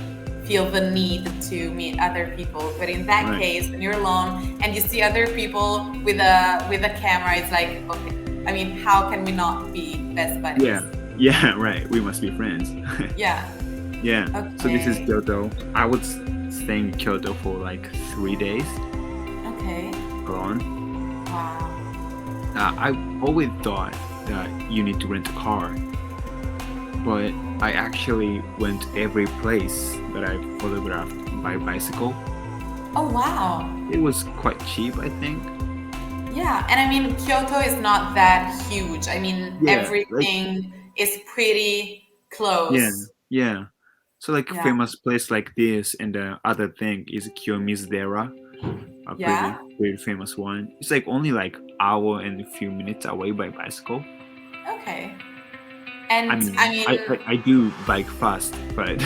feel the need to meet other people. But in that case, when you're alone and you see other people with a camera, it's like, okay, I mean, how can we not be best buddies? Yeah, right. We must be friends. Yeah. Okay. So this is Kyoto. I would stay in Kyoto for like 3 days. Okay. Alone. Wow. I always thought that you need to rent a car, but I actually went every place that I photographed by bicycle. Oh wow. It was quite cheap, I think. Yeah, and I mean, Kyoto is not that huge. I mean, everything is pretty close. Yeah. So like famous place like this, and the other thing is Kiyomizu-dera, a pretty famous one. It's like only like hour and a few minutes away by bicycle. Okay. And I mean I do bike fast, but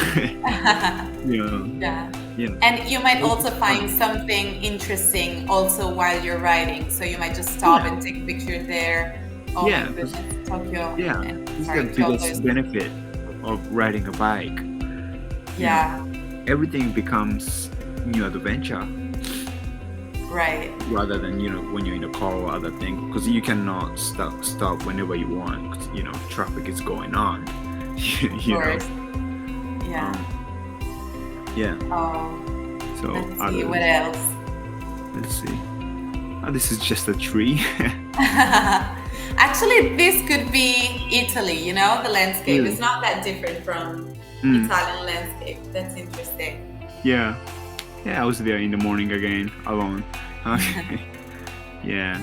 Yeah. And you might also find something interesting also while you're riding. So you might just stop and take a picture there. Oh my goodness, Tokyo. Yeah, it's the biggest benefit of riding a bike. Yeah. Everything becomes new adventure. Right. Rather than when you're in a car or other thing, because you cannot stop whenever you want, because traffic is going on. Yeah. Yeah. Oh. So let's see what else. Let's see. Oh, this is just a tree. Actually, this could be Italy. The landscape is not that different from Italian landscape. That's interesting. Yeah, I was there in the morning again, alone. Yeah,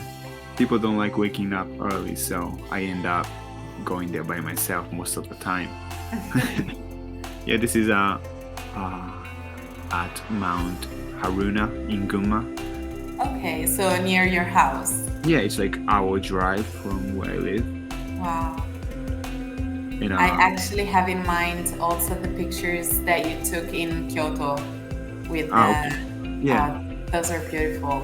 people don't like waking up early, so I end up going there by myself most of the time. Yeah, this is at Mount Haruna in Gunma. Okay, so near your house. Yeah, it's like hour drive from where I live. Wow. I actually have in mind also the pictures that you took in Kyoto with those are beautiful.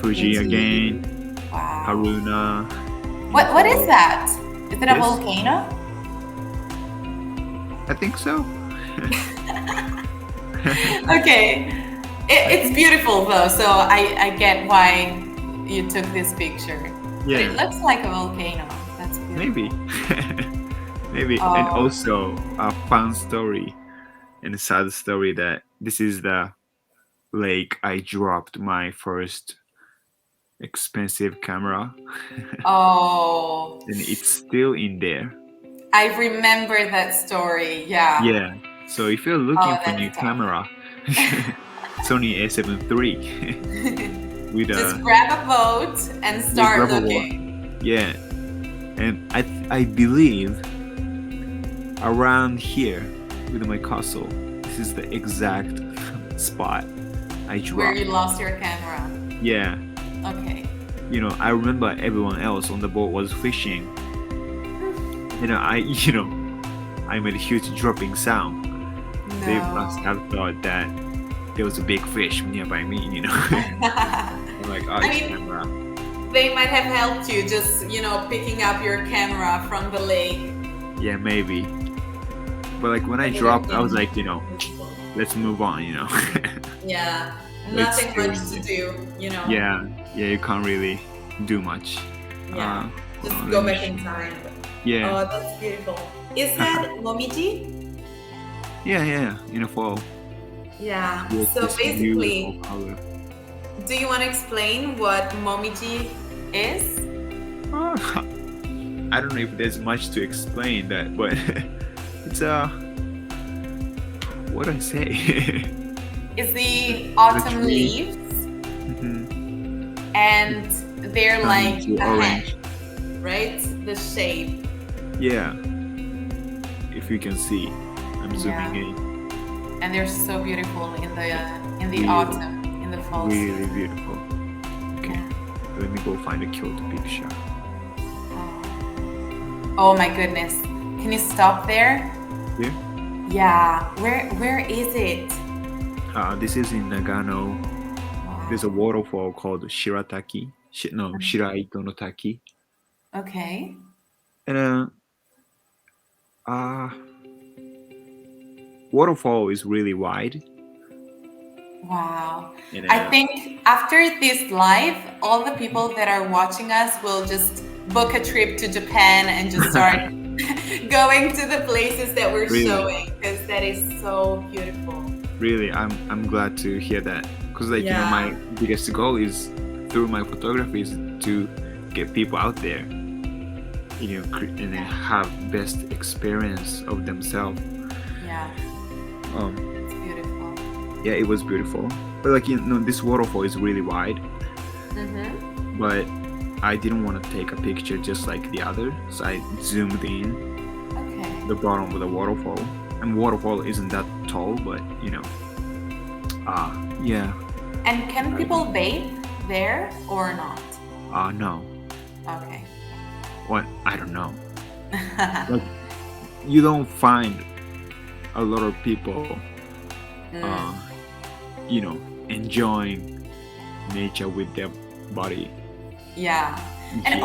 Fuji again. Wow. Haruna. What is that? Is it a volcano? I think so. Okay. It's beautiful though, so I get why you took this picture. Yeah. But it looks like a volcano. That's beautiful. Maybe. Maybe. Oh. And also a fun story and a sad story that this is the lake I dropped my first expensive camera. Oh. And it's still in there. I remember that story, yeah. Yeah. So if you're looking for a new camera, Sony A7 III. Just grab a boat and start looking. Yeah. And I believe around here with my castle, this is the exact spot I dropped. Where you lost your camera. Yeah. Okay. I remember everyone else on the boat was fishing. I made a huge dropping sound. No. They must have thought that there was a big fish nearby me, I'm like, camera. They might have helped you just, picking up your camera from the lake. Yeah, maybe. But like when I dropped, I was like, let's move on, Yeah. Nothing much to do, Yeah, you can't really do much. Yeah. Just go back in time. Yeah. Oh, that's beautiful. Is that Momiji? Yeah, in the fall. Yeah. With So this basically, beautiful color. do you want to explain what momiji is? I don't know if there's much to explain that, but it's what do I say? It's the autumn tree. leaves, Mhm. and they're like to a orange. hand, right? The shape. Yeah. If you can see, I'm zooming Yeah. in. And they're so beautiful in the Really. autumn, in the fall Really season. beautiful. Okay, Yeah. let me go find a Kyoto picture. Oh my goodness. Can you stop there? Here? Yeah. Where is it? This is in Nagano. Wow. There's a waterfall called Shirataki. Shiraito no Taki. Okay. And waterfall is really wide. Wow. And, I think after this live, all the people that are watching us will just book a trip to Japan and just start going to the places that we're Really? showing, because that is so beautiful. Really, I'm glad to hear that, because Yeah. my biggest goal is through my photography is to get people out there, and then have best experience of themselves. Yeah. It's beautiful. Yeah, it was beautiful, but this waterfall is really wide, Mm-hmm. but I didn't want to take a picture just like the other, so I zoomed in Okay. the bottom of the waterfall. And waterfall isn't that tall, but yeah. And can people bathe there or not? No. Okay. What? I don't know. Like, you don't find a lot of people, enjoying nature with their body. Yeah. And here.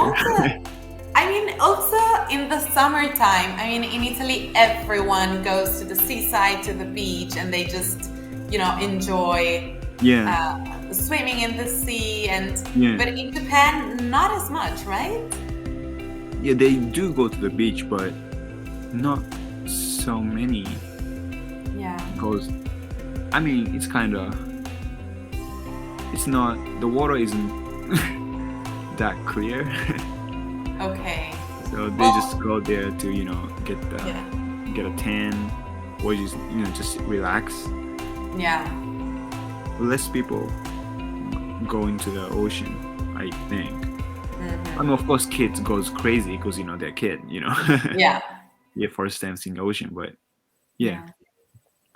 also in the summertime, in Italy, everyone goes to the seaside, to the beach, and they just, enjoy swimming in the sea. But in Japan, not as much, right? Yeah, they do go to the beach, but not so many. Yeah. Because, it's kind of, it's not, the water isn't that clear. Okay. So they just go there to, get a tan, or just relax. Yeah. Less people go into the ocean, I think. Mm-hmm. Of course, kids goes crazy because they're kid. Yeah. Yeah, first time seeing the ocean, but yeah.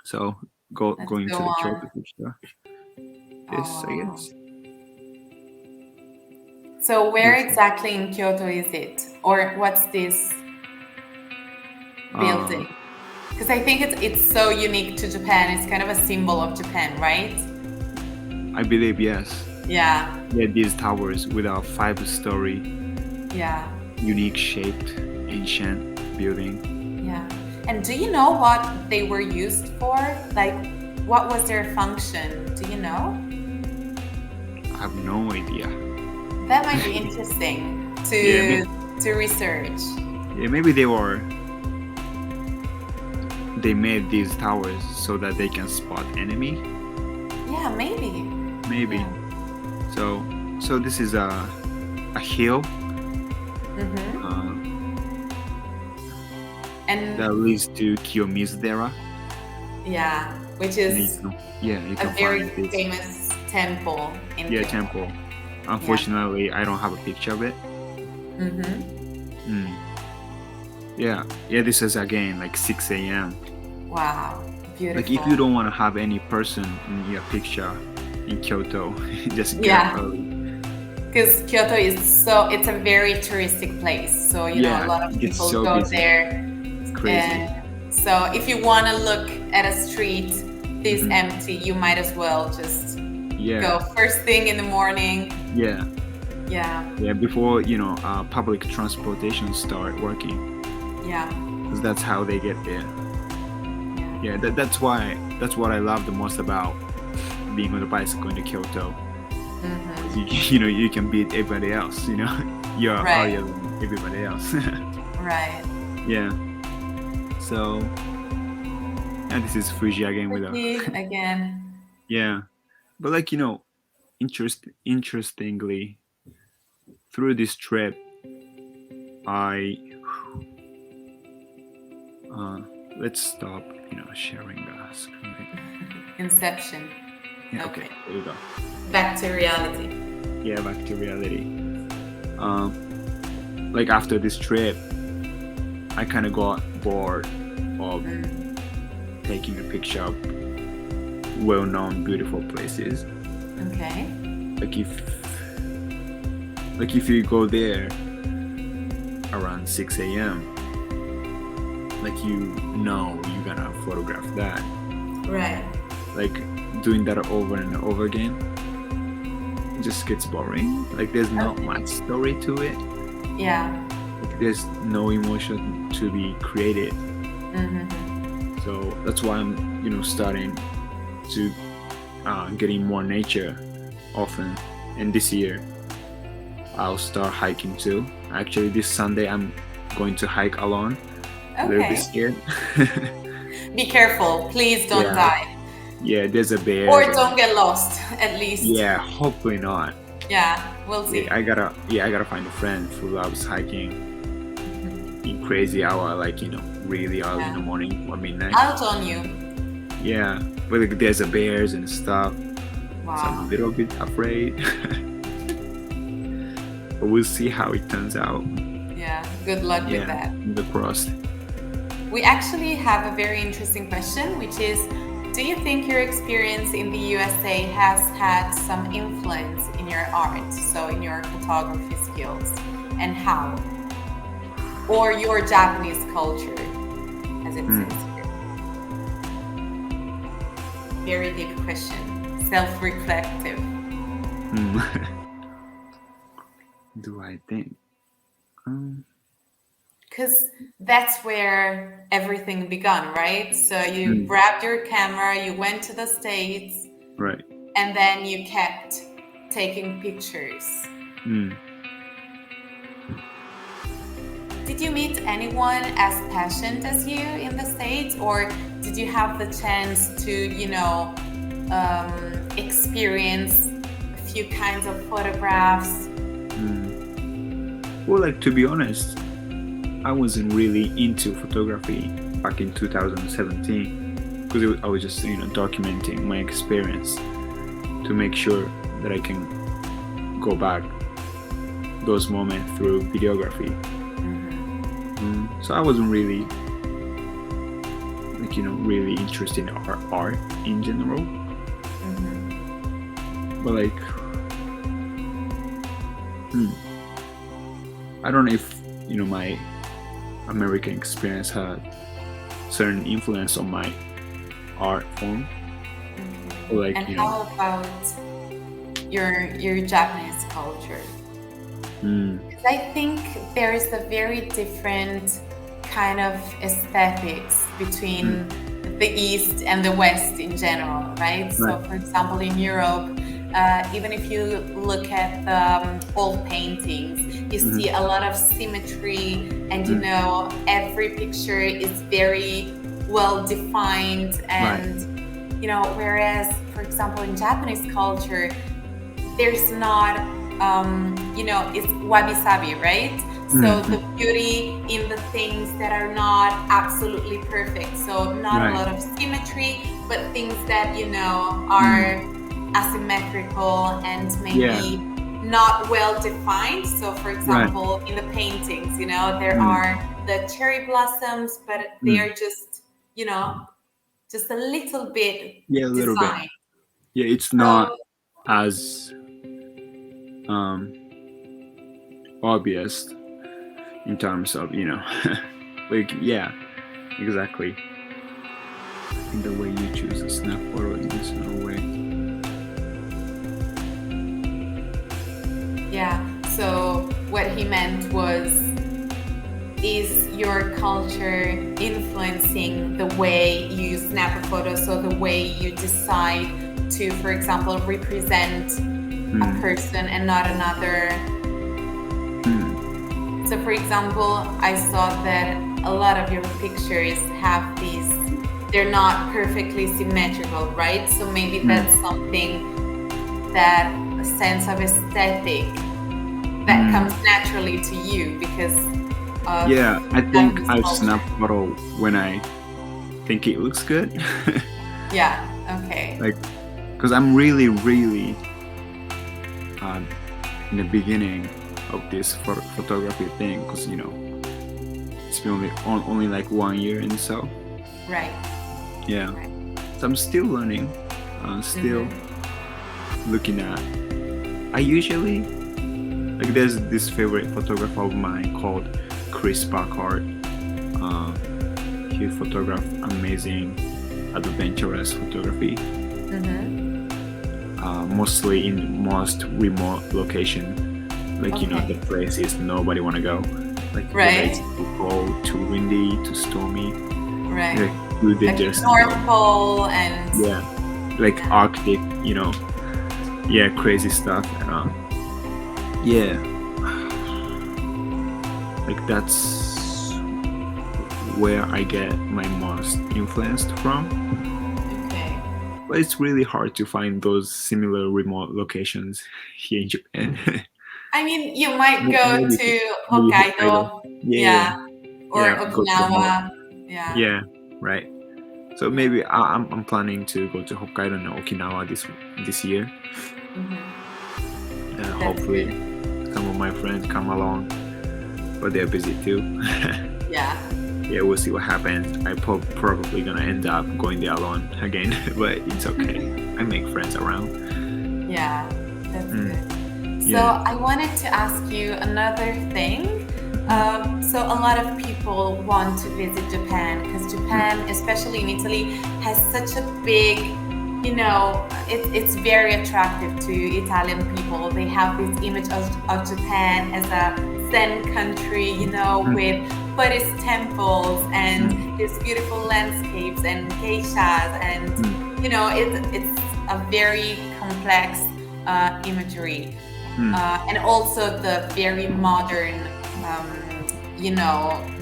So going go to the on. Kyoto picture. This, I guess. So where exactly in Kyoto is it? Or what's this building? Because I think it's so unique to Japan. It's kind of a symbol of Japan, right? I believe, yes. Yeah. Yeah, these towers with a 5-story, unique shaped ancient building. Yeah. And do you know what they were used for? Like, what was their function? Do you know? I have no idea. That might be interesting to research. Yeah, maybe they made these towers so that they can spot enemy. Yeah, maybe. Maybe. Yeah. So this is a hill. And that leads to Kiyomizu-dera. Yeah, which is you can a very find this. famous temple in Kyoto. Temple. Unfortunately, I don't have a picture of it. Yeah, this is again like 6 a.m. Wow, beautiful. Like if you don't want to have any person in your picture in Kyoto, just get up early. Because Kyoto is it's a very touristic place. So, a lot of people go busy. there. It's crazy. So if you want to look at a street this empty, you might as well just go first thing in the morning. Yeah, before public transportation start working. Because that's how they get there. That's what I love the most about being on a bicycle in Kyoto. You can beat everybody else. You're earlier than everybody else. Right. Yeah. So And this is Fuji again with Fuji a again. yeah. But like interestingly, through this trip, I let's stop sharing the screen. Inception. Yeah, okay, there you go. Back to reality. Yeah, back to reality. Like after this trip, I kind of got bored of taking a picture of well-known beautiful places. Okay. Like if you go there around 6 a.m., like you're gonna photograph that. Right. Like doing that over and over again, it just gets boring. Like there's not much story to it. Yeah. Like, there's no emotion to be created. So that's why I'm starting to getting more nature often. And this year I'll start hiking too. Actually this Sunday I'm going to hike alone. A little bit scared. Be careful, please don't die. Yeah, there's a bear. Or don't get lost, at least. Yeah, hopefully not. Yeah, we'll see. Yeah, I gotta find a friend who loves hiking in crazy hour, like really early in the morning or midnight. I'll join you. Yeah, but like, there's a bears and stuff. Wow. So I'm a little bit afraid. But we'll see how it turns out. Yeah, good luck with that. The crossed. We actually have a very interesting question, which is, do you think your experience in the USA has had some influence in your art, so in your photography skills, and how? Or your Japanese culture, as it says here. Very deep question, self-reflective. Do I think? Because that's where everything began, right? So you grabbed your camera, you went to the States, right, and then you kept taking pictures. Did you meet anyone as passionate as you in the States, or did you have the chance to, experience a few kinds of photographs? Well, like to be honest, I wasn't really into photography back in 2017 because I was just documenting my experience to make sure that I can go back those moments through videography. So I wasn't really really interested in art in general. But like I don't know if my American experience had certain influence on my art form. Or like, and how about your Japanese culture? Because I think there is a very different kind of aesthetics between the East and the West in general, right? So for example, in Europe, even if you look at the old paintings, you see a lot of symmetry, and every picture is very well defined, and whereas for example in Japanese culture there's not it's wabi-sabi, right? So the beauty in the things that are not absolutely perfect, so not a lot of symmetry, but things that are asymmetrical and maybe not well defined. So for example in the paintings there are the cherry blossoms, but they are just just a little bit a little designed. bit. It's not as obvious in terms of like exactly. I think the way you choose a snap photo is no way. Yeah, so what he meant was, is your culture influencing the way you snap a photo, so the way you decide to, for example, represent a person and not another? So for example, I saw that a lot of your pictures have these they're not perfectly symmetrical, right? So maybe that's something, that sense of aesthetic that comes naturally to you because of I think I culture. snap photo when I think it looks good. Yeah, okay. Like, because I'm really in the beginning of this photography thing, because it's been only like 1 year and so. Right. Yeah. Right. So I'm still learning, still looking at. I usually like, there's this favorite photographer of mine called Chris Packard. He photographed amazing adventurous photography, mostly in most remote location, like the places nobody want to go, like Right. it's cold, too windy, too stormy, Right. like Like just North Pole and like Arctic, crazy stuff. Like that's where I get my most influenced from. Okay. But it's really hard to find those similar remote locations here in Japan. I mean, you might go Maybe to Hokkaido, or go to Okinawa, yeah, right. So maybe I'm planning to go to Hokkaido and Okinawa this year. Hopefully some of my friends come along, but they're busy too. Yeah. Yeah, we'll see what happens. I probably gonna end up going there alone again, but it's okay. I make friends around. Yeah, that's good. So Yeah. I wanted to ask you another thing. So a lot of people want to visit Japan because Japan, especially in Italy, has such a big, it's very attractive to Italian people. They have this image of Japan as a Zen country, with Buddhist temples and these beautiful landscapes and geishas, and it's a very complex imagery, and also the very modern,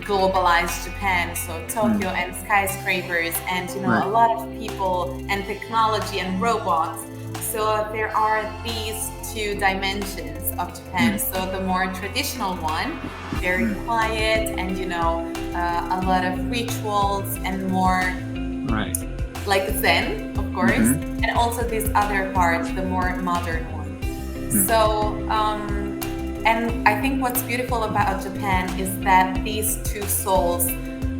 globalized Japan, so Tokyo and skyscrapers and a lot of people and technology and robots. So there are these two dimensions of Japan. So the more traditional one, very quiet and a lot of rituals and more like Zen, of course, and also this other part, the more modern one. So and I think what's beautiful about Japan is that these two souls,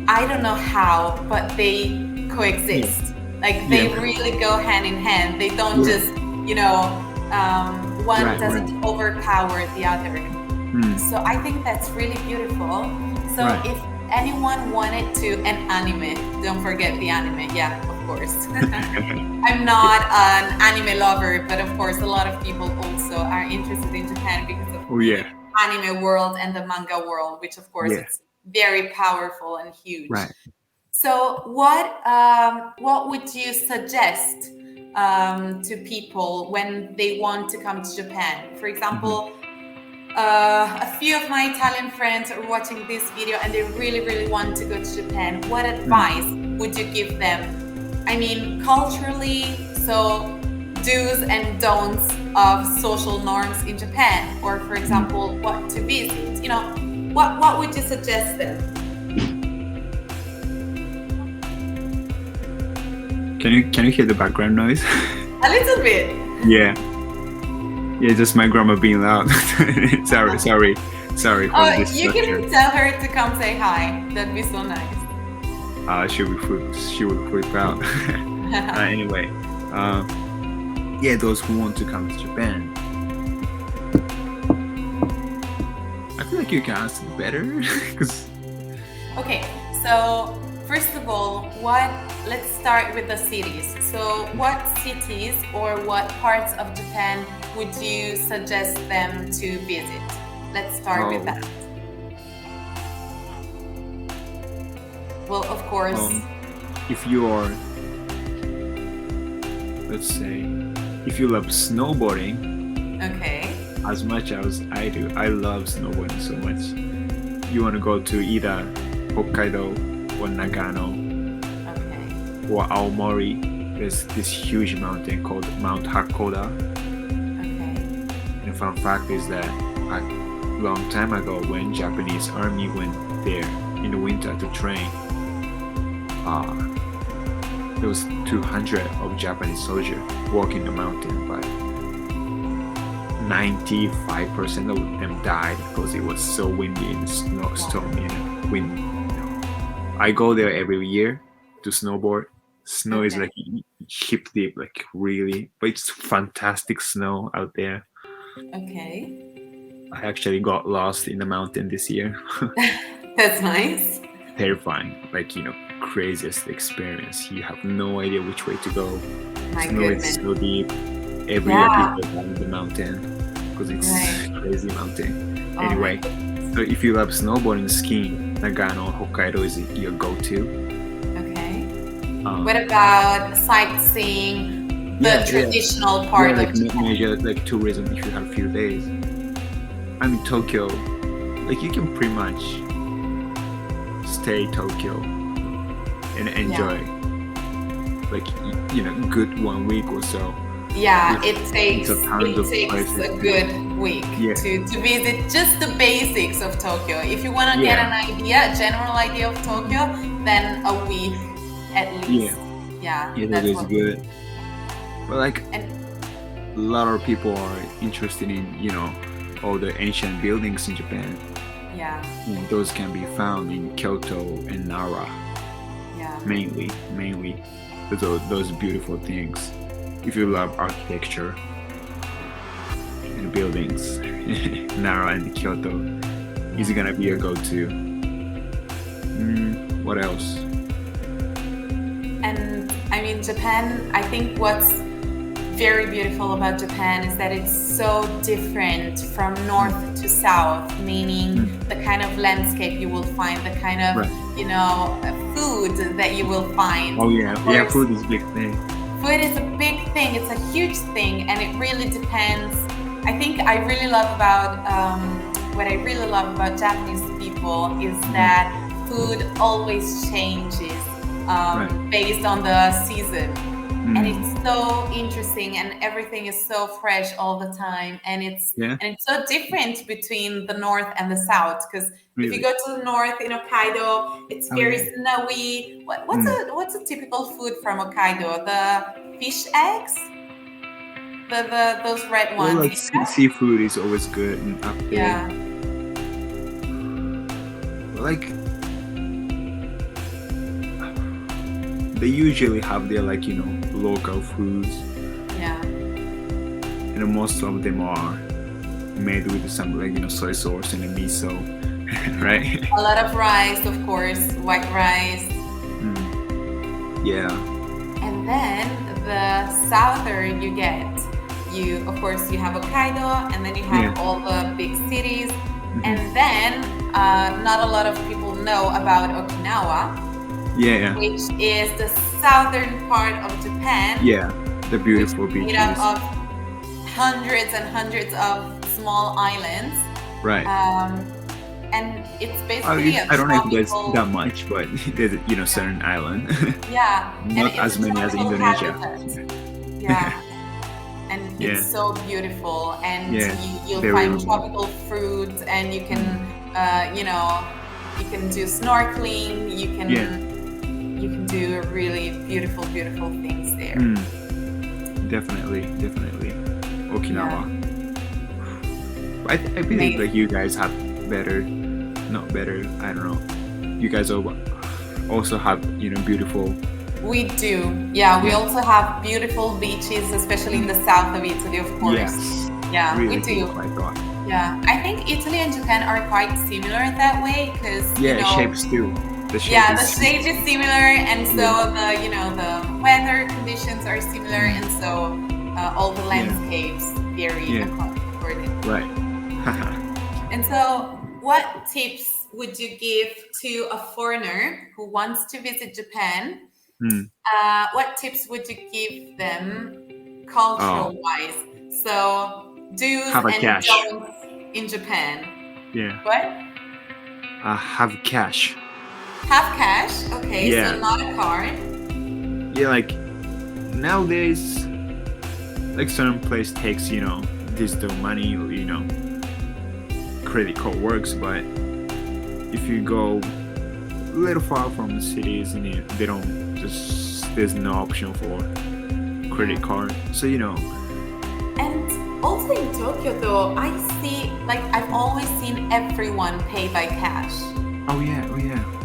I don't know how, but they coexist. Like they really go hand in hand. They don't just, one doesn't overpower the other. So I think that's really beautiful. So if anyone wanted to, and anime, don't forget the anime, of course. I'm not an anime lover, but of course a lot of people also are interested in Japan because of the anime world and the manga world, which of course it's very powerful and huge. So what would you suggest to people when they want to come to Japan? For example, a few of my Italian friends are watching this video and they really, really want to go to Japan. What advice would you give them? I mean, culturally, so do's and don'ts of social norms in Japan, or for example, what to visit. What would you suggest them? Can you hear the background noise? A little bit. Yeah, just my grandma being loud. sorry for this. You can tell her to come say hi. That'd be so nice. She would flip out. Anyway, those who want to come to Japan, I feel like you can ask better, because. Okay, so first of all, let's start with the cities. So what cities or what parts of Japan would you suggest them to visit? Let's start with that. Well, of course. If you are, let's say, if you love snowboarding, as much as I do, I love snowboarding so much. You want to go to either Hokkaido or Nagano. or Aomori, there's this huge mountain called Mount Hakoda. Okay. And a fun fact is that a long time ago, when Japanese army went there in the winter to train, there was 200 of Japanese soldiers walking the mountain, but 95% of them died because it was so windy and stormy and wind. I go there every year to snowboard. Snow is like hip deep, like really, but it's fantastic snow out there. Okay. I actually got lost in the mountain this year. That's nice. Terrifying, like, craziest experience. You have no idea which way to go. My Snow goodness. is so deep. Every year people climb the mountain because it's crazy mountain. Anyway, so if you love snowboarding and skiing, Nagano, Hokkaido is your go-to. Okay. What about sightseeing? The traditional part of Japan? Major like tourism if you have a few days. I mean, Tokyo, like you can pretty much stay Tokyo and enjoy like good 1 week or so. Yeah, it takes a good week to visit just the basics of Tokyo. If you want to get an idea, a general idea of Tokyo, then a week at least. Yeah, that is good. But like a lot of people are interested in all the ancient buildings in Japan. Yeah. And those can be found in Kyoto and Nara. Yeah. Mainly those beautiful things. If you love architecture and buildings, Nara and Kyoto is gonna be a go-to. What else? And I mean, Japan, I think what's very beautiful about Japan is that it's so different from north to south, meaning the kind of landscape you will find, the kind of, food that you will find. Oh yeah, food is a big thing. Food is a big thing, it's a huge thing, and it really depends. I think what I really love about Japanese people is that food always changes based on the season. And it's so interesting, and everything is so fresh all the time, and it's so different between the north and the south. Because if you go to the north in Hokkaido, it's very snowy. What's a typical food from Hokkaido? The fish eggs, those red ones. Well, like seafood is always good up there. Yeah. Like they usually have their local foods. Yeah. And most of them are made with some soy sauce and a miso, right? A lot of rice, of course, white rice. Yeah. And then the southern you of course you have Hokkaido, and then you have all the big cities. And then not a lot of people know about Okinawa. Which is the southern part of Japan. Yeah, the beautiful beaches. Made up of hundreds and hundreds of small islands. Right. And it's basically I don't know if there's that much, but there's certain island. Yeah. Not as many as Indonesia. Yeah. And it's so beautiful, and you'll find tropical fruits, and you can you can do snorkeling, you can do really beautiful things there. Definitely Okinawa. I believe like you guys have not better, I don't know, you guys also have beautiful. We do, we also have beautiful beaches, especially in the south of Italy, of course. Really we do. My God. Yeah, I think Italy and Japan are quite similar in that way, because shapes too. The shape is similar, and so the weather conditions are similar, and so all the landscapes vary accordingly. Right. And so, what tips would you give to a foreigner who wants to visit Japan? What tips would you give them cultural-wise? So, do's and don'ts in Japan. Yeah. What? Have cash. Have cash? Okay, so not a card. yeah, like nowadays, like certain place takes, you know, digital money, you know, credit card works, but if you go a little far from the cities and they don't just, there's no option for credit card. So, you know. And also in Tokyo though, I see, like I've always seen everyone pay by cash. Oh yeah.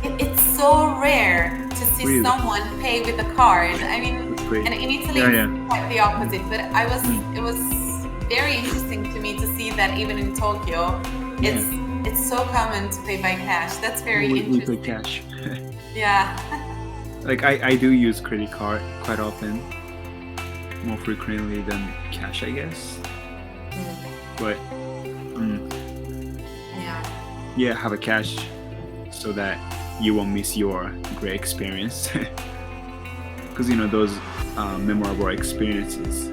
It's so rare to see Really? someone pay with a card. I mean, That's great. and in Italy it's quite the opposite, but it was very interesting to me to see that even in Tokyo, it's so common to pay by cash. That's very interesting. We pay cash. Yeah. Like I do use credit card quite often, more frequently than cash, I guess. But yeah, have a cash so that you won't miss your great experience. Because you know those memorable experiences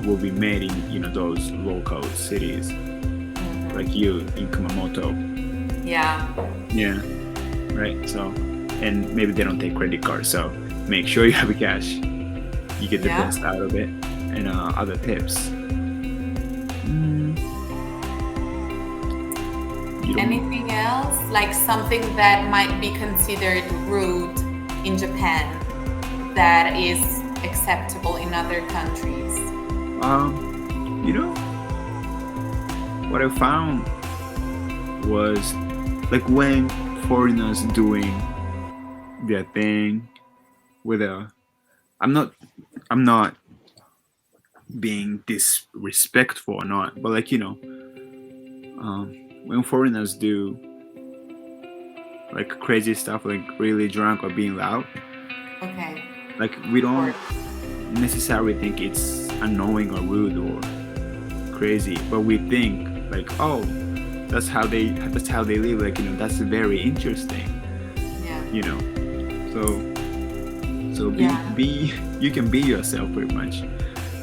will be made in, you know, those local cities, like you in Kumamoto. Yeah. Yeah. Right. So, and maybe they don't take credit cards, so make sure you have a cash. You get the best out of it. And other tips. Anything else? Like something that might be considered rude in Japan that is acceptable in other countries? You know, what I found was like when foreigners doing their thing with I'm not being disrespectful or not, but like, you know, when foreigners do like crazy stuff, like really drunk or being loud, okay, like we don't necessarily think it's annoying or rude or crazy, but we think like, oh, that's how they live, like, you know, that's very interesting. You know, so be you can be yourself pretty much,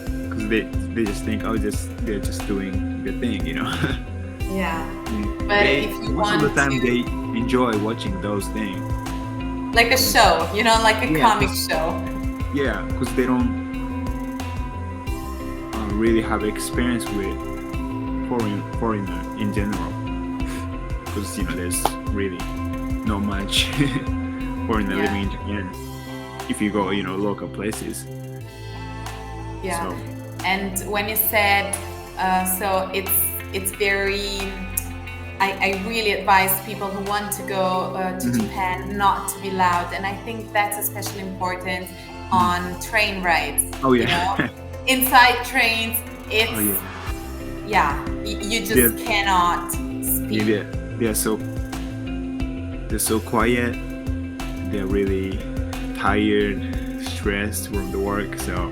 because they just think, oh, they're just doing their thing, you know. But if you most want of the time to, they enjoy watching those things, like a show, you know, like a comic show. Yeah, because they don't really have experience with foreigner in general, because, you know, there's really not much foreigner living in Japan if you go, you know, local places. So. And when you said so it's very, I really advise people who want to go to Japan not to be loud, and I think that's especially important on train rides. Oh yeah. You know? Inside trains, it's you just cannot speak. Yeah, they're so quiet. They're really tired, stressed from the work. So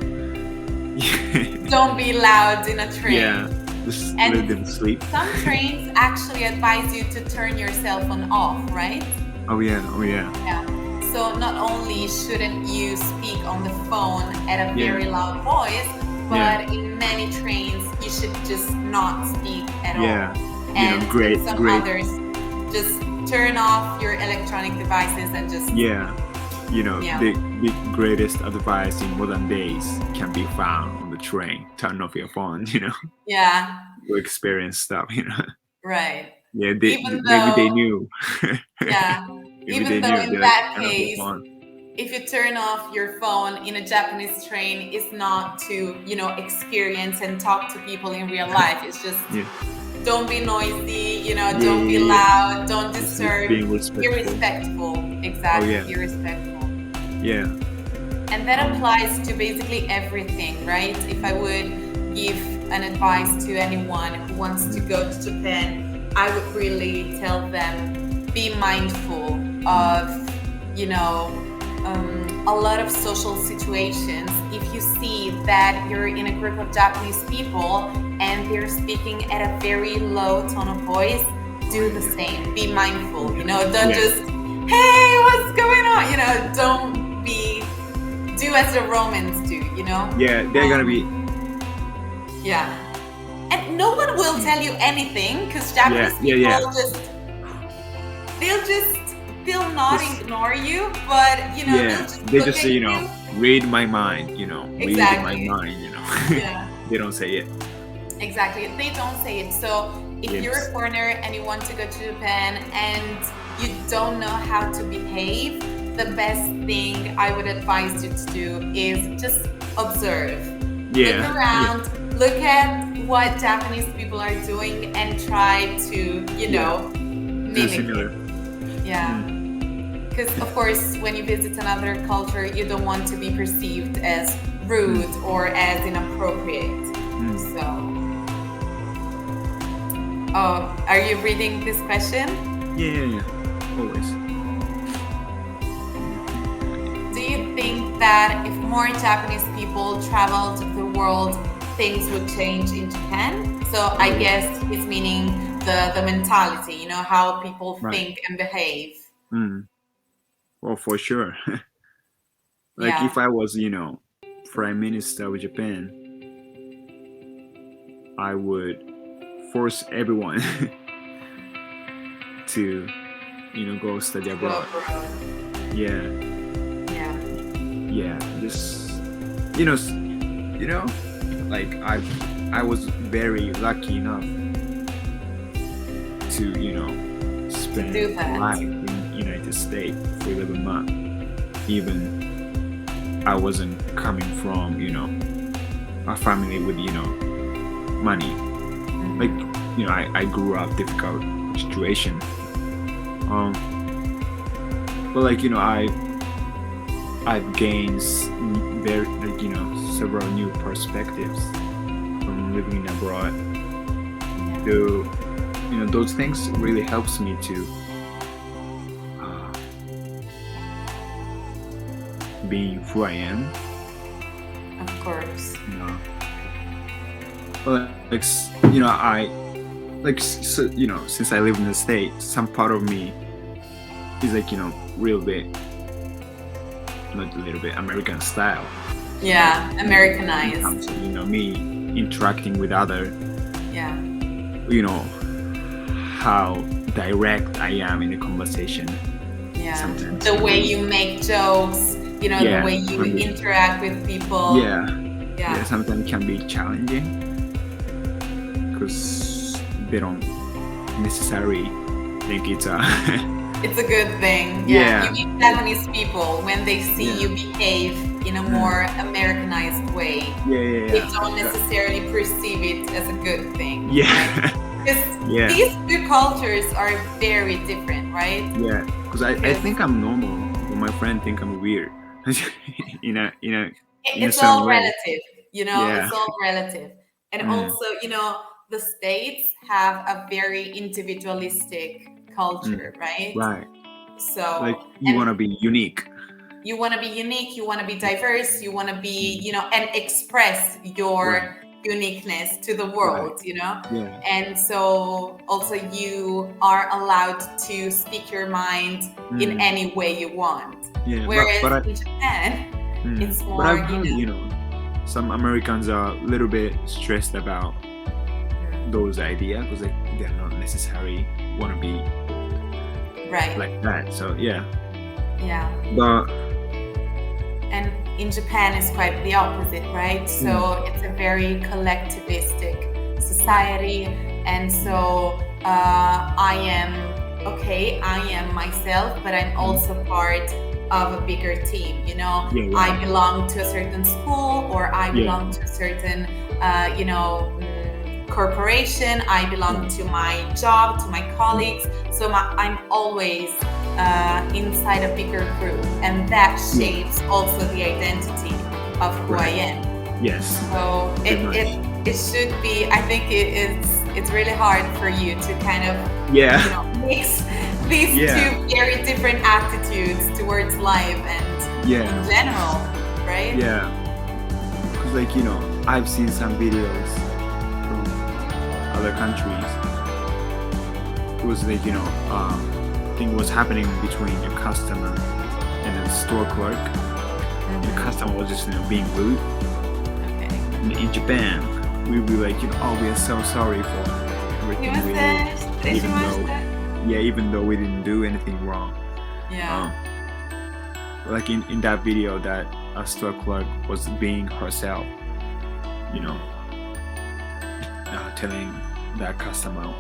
don't be loud in a train. Yeah, just let them sleep. Some trains actually advise you to turn your cell phone off, right? Oh yeah. Yeah. So not only shouldn't you speak on the phone at a very loud voice, but in many trains you should just not speak at all. And great. Others just turn off your electronic devices and just you know, the greatest advice in modern days can be found on the train. Turn off your phone, you know. To experience stuff, you know. Right. Yeah, maybe they knew. Even though in that case, if you turn off your phone in a Japanese train, it's not to, you know, experience and talk to people in real life. It's just don't be noisy, you know, don't be loud, don't disturb. Be respectful. Exactly. Be respectful. Yeah. And that applies to basically everything, right? If I would give an advice to anyone who wants to go to Japan, I would really tell them, be mindful of, you know, a lot of social situations. If you see that you're in a group of Japanese people and they're speaking at a very low tone of voice, do the same. Be mindful, you know, don't just, hey, what's going on? You know, don't do as the Romans do, you know? Yeah, they're gonna be. Yeah. And no one will tell you anything, because Japanese people they'll just still not ignore you, but Yeah, they look just at say, you. read my mind, Exactly. read my mind, Yeah. They don't say it. Exactly, they don't say it. So if you're Yes. a foreigner and you want to go to Japan and you don't know how to behave, the best thing I would advise you to do is just observe. Yeah. Look around, look at what Japanese people are doing and try to, Do mimic similar. it. Yeah. Because, of course, when you visit another culture, you don't want to be perceived as rude or as inappropriate. So, are you reading this question? Yeah. Always. Do you think that if more Japanese people traveled the world, things would change in Japan? So I guess it's meaning the mentality, how people think and behave. Well, for sure. Like if I was, Prime Minister of Japan, I would force everyone to, go study abroad. Yeah. Just, like I was very lucky enough to, spend do that. life in United States for 11 months. Even I wasn't coming from, a family with, money. Like, I grew up difficult situation. But like, I've gained very, like, several new perspectives from living abroad. So, those things really helps me to be who I am. Of course. But like, since I live in the States, some part of me is like, real bit, not a little bit, American style. Yeah, Americanized. So, me interacting with other, how direct I am in the conversation. Yeah, sometimes. The way you make jokes, the way you interact with people. Yeah, sometimes it can be challenging because they don't necessarily think it's a it's a good thing. You meet Japanese people when they see you behave in a more Americanized way. They don't necessarily perceive it as a good thing. Because these two cultures are very different, right? Yeah, because I think I'm normal, but my friend think I'm weird. It's all relative, it's all relative. And also, the States have a very individualistic culture, right? Right. So like you want to be unique. You want to be unique, you want to be diverse, you want to be, and express your uniqueness to the world, And so also you are allowed to speak your mind in any way you want. Whereas in Japan, it's more, but I've heard, some Americans are a little bit stressed about those ideas because they're not necessarily want to be like that. So but and in Japan it's quite the opposite, right? So it's a very collectivistic society, and so I am myself, but I'm also part of a bigger team, I belong to a certain school, or I belong to a certain corporation, I belong to my job, to my colleagues, so I'm always inside a bigger group, and that shapes also the identity of who I am. So it should be, I think it's really hard for you to kind of mix these two very different attitudes towards life and in general, right? Because I've seen some videos from other countries. It was like thing was happening between a customer and a store clerk. The customer was just being rude. In Japan, we'd be like, we are so sorry for everything we did, even though we didn't do anything wrong. Yeah. Like in that video, that a store clerk was being herself, you know, telling that customer,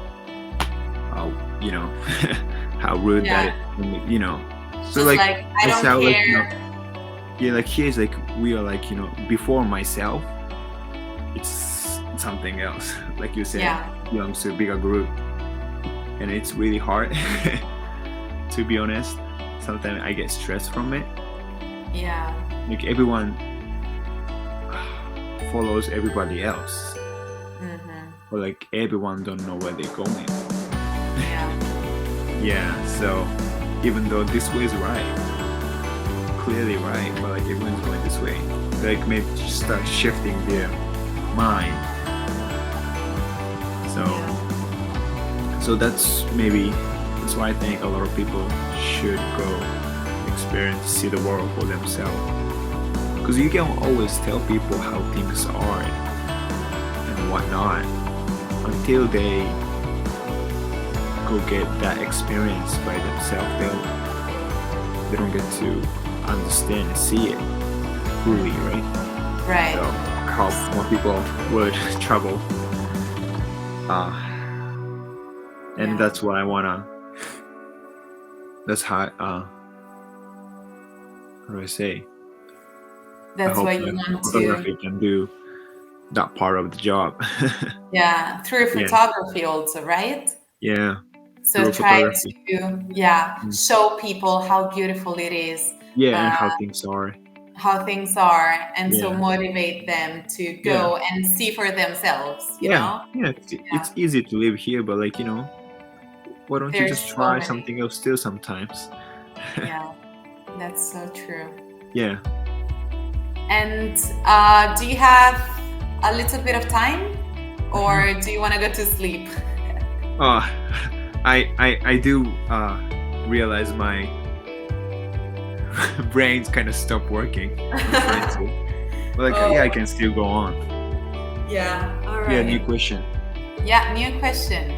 you know, how rude Yeah. that is, you know. So Just like, like, I that's don't how, like, you know, care. yeah, like here's like we are like, you know, before myself, it's something else. Like you said, Yeah. belongs to a bigger group, and it's really hard to be honest. Sometimes I get stressed from it. Yeah. Like everyone follows everybody else, or like everyone don't know where they're going. Yeah. Yeah, so even though this way is right, clearly right, but like everyone's going this way, like maybe just start shifting their mind. So that's why I think a lot of people should go experience, see the world for themselves, because you can always tell people how things are and whatnot until they go get that experience by themselves. They don't get to understand and see it fully, right? Right. So I hope more people would travel, and that's what I wanna. That's how do I say? That's I what hope you want to. photography can do that part of the job. Yeah, through photography also, right? Yeah. So Through try photography. to show people how beautiful it is. Yeah, and how things are. How things are, and so Yeah. motivate them to go and see for themselves. You know? Yeah. It's easy to live here, but like, you know, why don't you There's just so try many. something else still sometimes? Yeah, that's so true. Yeah. And do you have a little bit of time, or do you want to go to sleep? I do realize my brain's kind of stopped working. But like, I can still go on. Yeah. All right. Yeah, new question. Yeah, new question.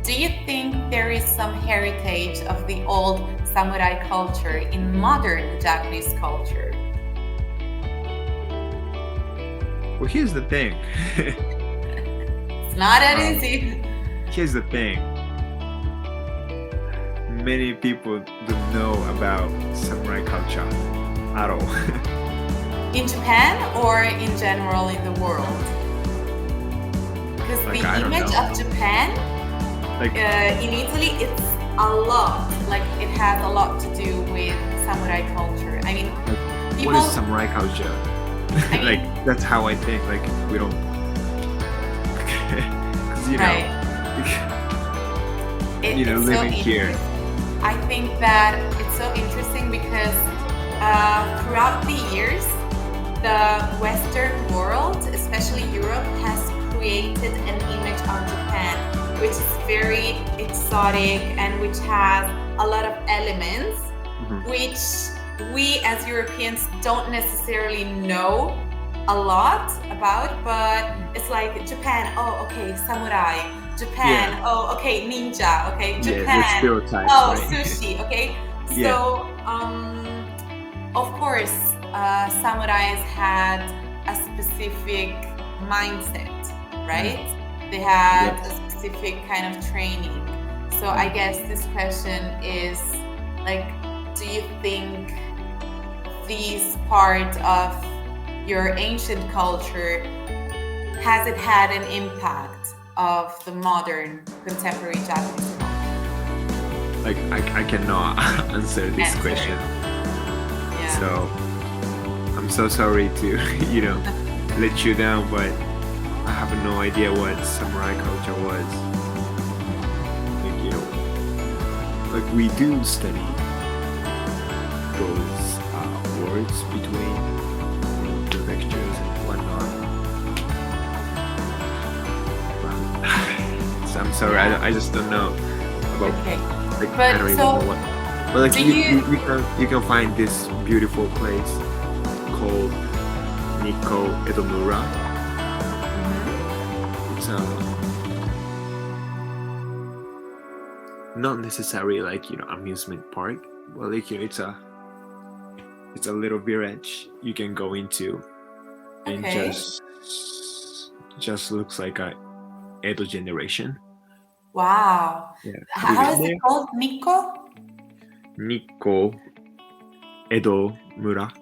Do you think there is some heritage of the old samurai culture in modern Japanese culture? Well, here's the thing. It's not that easy. Here's the thing. Many people don't know about samurai culture at all. In Japan or in general in the world? Because Like, the I don't image know. of Japan, Like, in Italy, it's a lot. Like, it has a lot to do with samurai culture. I mean, people. what is samurai culture? I mean, like, that's how I think. Like, we don't. Because, you know. Right. You know, It's so living here. I think that it's so interesting because throughout the years, the Western world, especially Europe, has created an image of Japan, which is very exotic and which has a lot of elements, which we as Europeans don't necessarily know a lot about, but it's like Japan, oh, okay, samurai. Japan, oh, okay, ninja, okay, Japan, Yeah, stereotypes, oh, right? sushi, okay. Yeah. So, of course, samurais had a specific mindset, right? They had a specific kind of training. So I guess this question is like, do you think this part of your ancient culture, has it had an impact of the modern contemporary Japanese culture? Like, I cannot answer this question. Yeah. So I'm so sorry to, you know, let you down, but I have no idea what samurai culture was. Like, you know, like we do study those words between, you know, prefectures and whatnot. So I'm sorry, I just don't know about. Like, but I don't even know what. But like, you can find this beautiful place called Nikko Edomura. It's not necessarily like, amusement park, but like, it's a little village you can go into, and Okay. just looks like a Edo generation. Wow. Yeah. How is it called? Nikko? Nikko Edo Mura.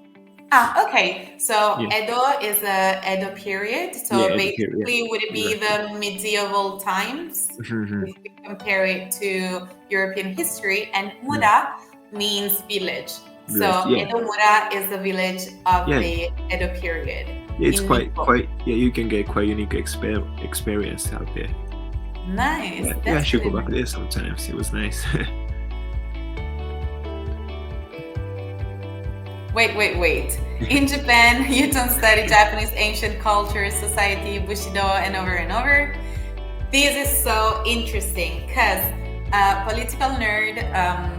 Okay. So Yeah. Edo is a Edo period. So Yeah, Edo basically, period. would it be the medieval times? Mhm. If we compare it to European history, and Mura means village. So Yeah. Edo Mura is the village of Yeah. the Edo period. Yeah, it's in quite Nikko. you can get quite unique experience out there. Nice. Yeah, I That's should go really back there sometimes. It was nice. Wait. In Japan, you don't study Japanese ancient culture, society, Bushido, and over. This is so interesting because political nerd,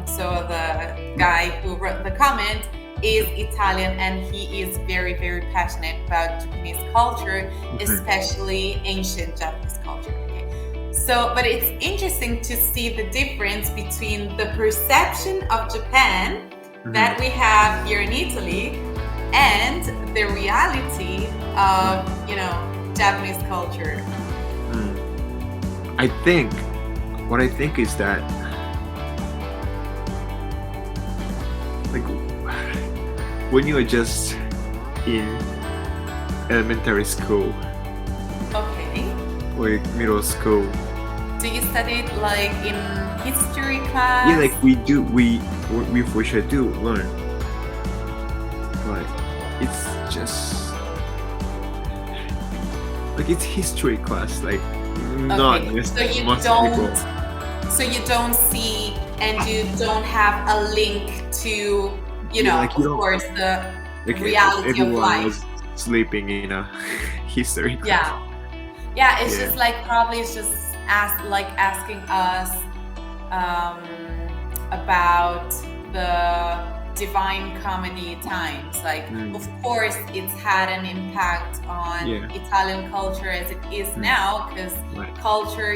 so the guy who wrote the comment, is Italian, and he is very, very passionate about Japanese culture, especially ancient Japanese culture. Okay. So, but it's interesting to see the difference between the perception of Japan that we have here in Italy and the reality of, Japanese culture. What I think is that, like, when you are just in elementary school, Okay. or middle school, Do you study it like in history class? yeah, like we for sure do learn, but it's just like it's history class, like not Okay. So you much don't. people. So you don't see, and you don't have a link to, like you of don't- course, the Like reality of everyone life. was sleeping in a history class. Yeah. It's Yeah. just like probably it's just asking us about the Divine Comedy times. Like, of course, it's had an impact on Italian culture as it is now, because Right. culture,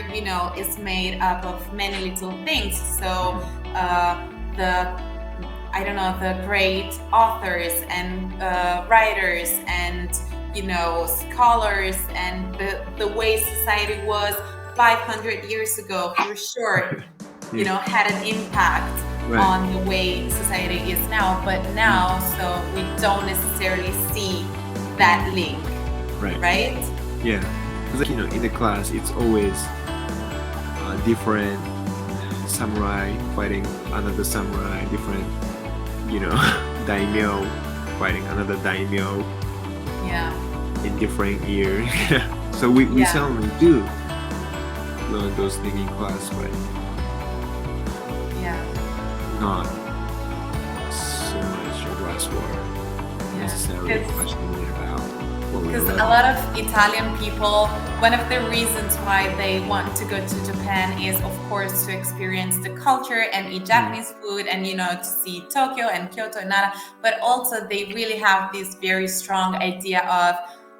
is made up of many little things. So the great authors and writers and scholars and the way society was 500 years ago, for sure, had an impact on the way society is now. But now, so we don't necessarily see that link, right? Yeah, because in the class, it's always different samurai fighting another samurai, different daimyo fighting another daimyo. Yeah. In different years. So we certainly do learn those things in class, but not so much of us were necessarily passionate about what we Because learn. a lot of Italian people, one of the reasons why they want to go to Japan is, of course, to experience the culture and eat Japanese food and, to see Tokyo and Kyoto and Nara. But also they really have this very strong idea of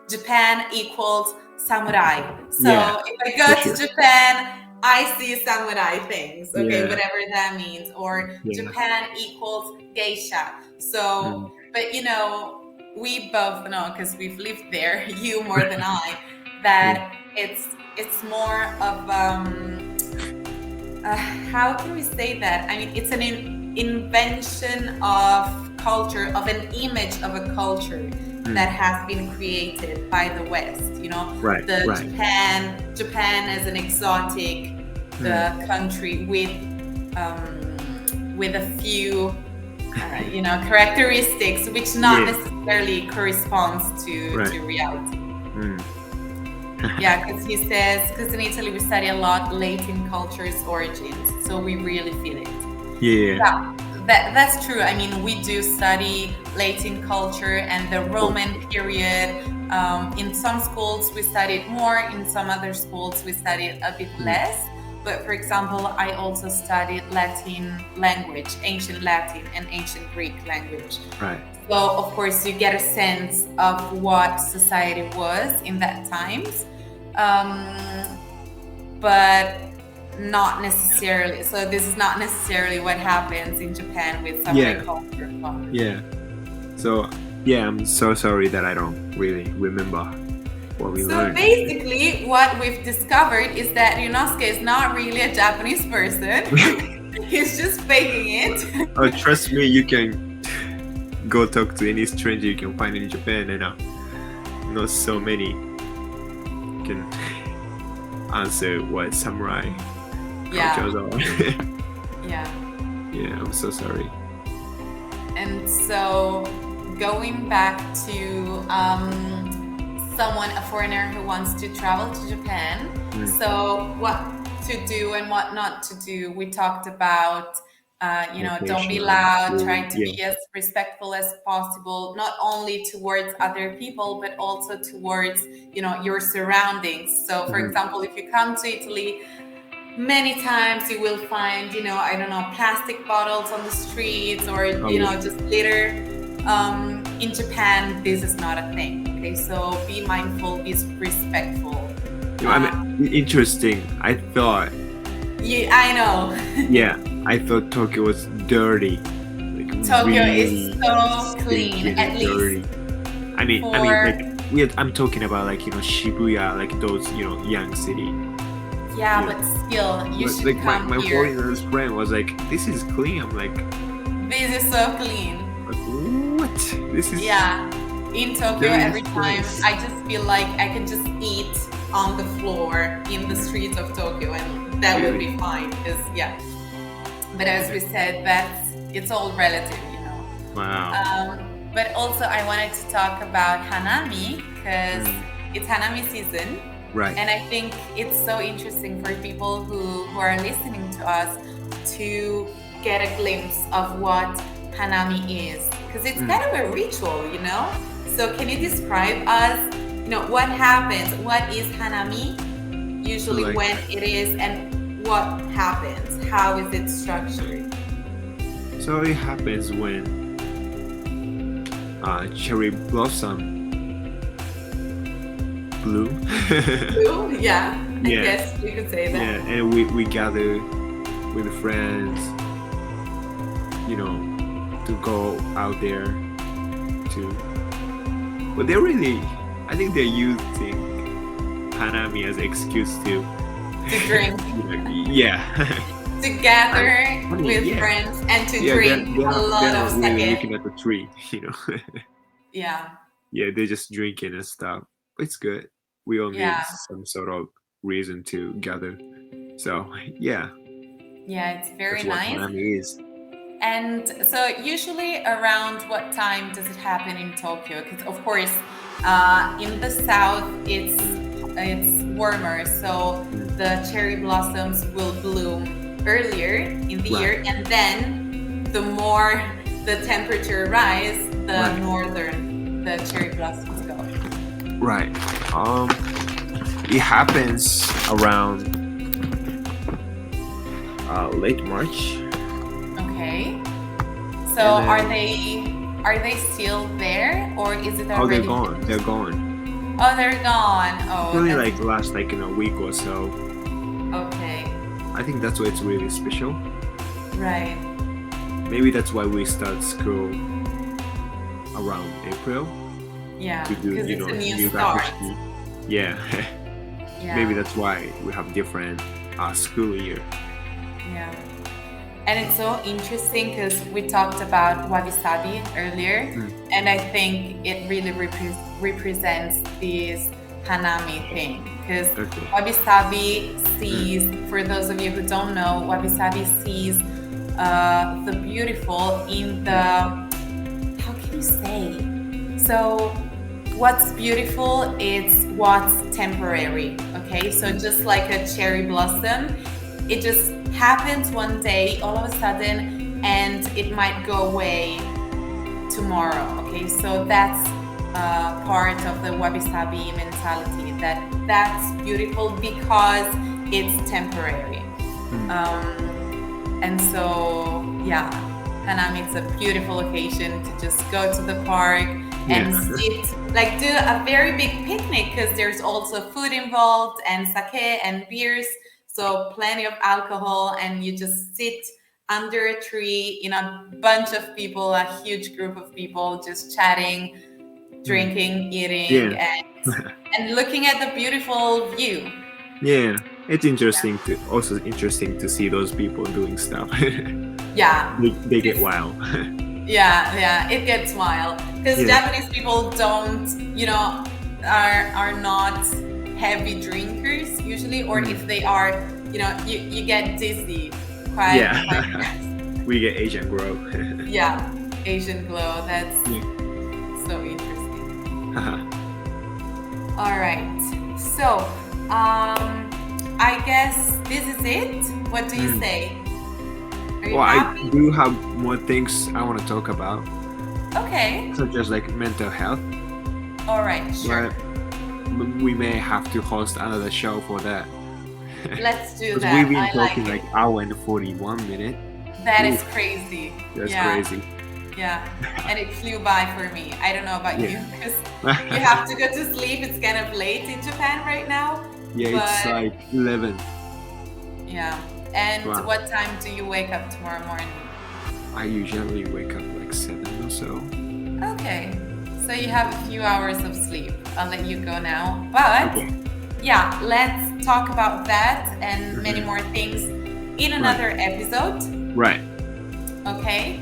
Japan equals samurai. So if I go to Japan, I see samurai things, okay, whatever that means. Or Japan equals geisha. So, but we both know, because we've lived there, you more than I, that it's more of how can we say that? I mean, it's an invention of culture, of an image of a culture that has been created by the West. Japan as an exotic country with a few characteristics which not necessarily corresponds to reality. Because he says, because in Italy we study a lot Latin culture's origins, so we really feel it. That's true. I mean, we do study Latin culture and the Roman period. In some schools we study it more, in some other schools we study it a bit less. But for example, I also studied Latin language, ancient Latin and ancient Greek language. Right. So of course you get a sense of what society was in that times. But not necessarily. So this is not necessarily what happens in Japan with samurai culture. Yeah. So yeah, I'm so sorry that I don't really remember what we learned. So basically, what we've discovered is that Ryunosuke is not really a Japanese person. He's just faking it. Oh, trust me, you can go talk to any stranger you can find in Japan, and not so many can answer what samurai cultures are. Yeah. Yeah, I'm so sorry. And so going back to a foreigner who wants to travel to Japan. So what to do and what not to do. We talked about, don't be loud, trying to be as respectful as possible, not only towards other people, but also towards, your surroundings. So for example, if you come to Italy, many times you will find, plastic bottles on the streets or, just litter. In Japan, this is not a thing. Okay, so be mindful, be respectful. Interesting. I thought. Yeah, I know. Yeah, I thought Tokyo was dirty. Tokyo is so clean, at least. I'm talking about Shibuya, those young city. Yeah, but still, you should come my here. foreigner's friend was like, "This is clean." I'm like, "This is so clean." What? This is in Tokyo every time I just feel like I can just eat on the floor in the streets of Tokyo and that will be fine because but as we said, it's all relative, Wow. But also I wanted to talk about Hanami because it's Hanami season, right? And I think it's so interesting for people who are listening to us to get a glimpse of what Hanami is, because it's kind of a ritual, So can you describe us, what happens? What is Hanami? Usually when it is and what happens? How is it structured? So it happens when cherry blossom bloom. Bloom? Yeah, I guess you could say that. Yeah, and we gather with friends, to go out there but I think they're using Hanami as an excuse to drink. To gather with friends and to drink a lot of sake. Really looking at the tree, Yeah, they're just drinking and stuff. It's good. We all need some sort of reason to gather. So it's very nice. What Hanami is. And so usually around what time does it happen in Tokyo? Because of course, in the south, it's warmer. So the cherry blossoms will bloom earlier in the year. And then the more the temperature rise, the northern the cherry blossoms go. Right. It happens around late March. Okay. So are they still there or is it already? Oh, they're gone. They're gone. Oh, they're gone. Oh. Really last in a week or so. Okay. I think that's why it's really special. Right. Maybe that's why we start school around April. Yeah. To do because it's a new start. Yeah. Maybe that's why we have different school year. Yeah. And it's so interesting because we talked about wabi-sabi earlier, and I think it really represents this Hanami thing. Because wabi-sabi sees, for those of you who don't know, wabi-sabi sees the beautiful in the, how can you say? So what's beautiful is what's temporary, okay? So just like a cherry blossom, it just happens one day all of a sudden and it might go away tomorrow, okay? So that's part of the wabi-sabi mentality, that's beautiful because it's temporary. And so Hanami is a beautiful occasion to just go to the park and sit, do a very big picnic because there's also food involved and sake and beers. So plenty of alcohol, and you just sit under a tree in a bunch of people, a huge group of people, just chatting, drinking, eating, and looking at the beautiful view. Yeah, it's interesting to see those people doing stuff. Yeah, they get wild. yeah, it gets wild because Japanese people don't, are not heavy drinkers usually, or if they are, you get dizzy quite fast. We get Asian glow. Yeah, Asian glow. That's so interesting. All right, so I guess this is it. What do you say? Are you happy? I do have more things I want to talk about. Okay. Such as like mental health. All right, sure. But we may have to host another show for that. Let's do that. We've been talking like hour and 41 minutes. That is crazy. That's crazy. Yeah, and it flew by for me. I don't know about you, because you have to go to sleep. It's kind of late in Japan right now. Yeah, it's like 11. Yeah. And what time do you wake up tomorrow morning? I usually wake up like 7 or so. Okay. So you have a few hours of sleep. I'll let you go now. But yeah, let's talk about that and many more things in another episode. Right. Okay.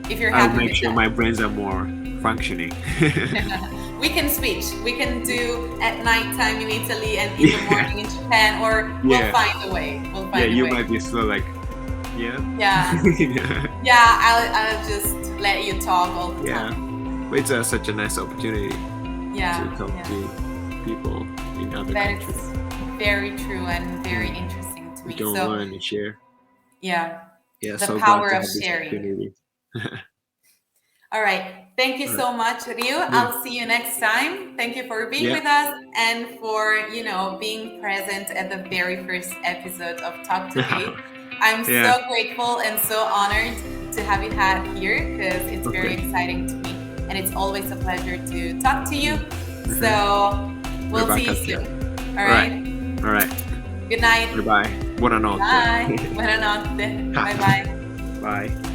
If you're happy, I'll make sure my brains are more functioning. We can switch. We can do at nighttime in Italy and in the morning in Japan, or we'll find a way. We'll find a way. You might be still like, Yeah. I'll just let you talk all the time. But it's such a nice opportunity to talk to people in other countries. That is very true and very interesting to me. You don't learn and share. Yeah. Yeah. The so power of sharing. All right. Thank you so much, Ryu. I'll see you next time. Thank you for being with us and for, being present at the very first episode of Talk Today. I'm so grateful and so honored to have you here because it's very exciting to me. And it's always a pleasure to talk to you. So we'll see you soon. All right. All right. Good night. Bye. Buonanotte. Bye. Buonanotte. Bye-bye. Bye.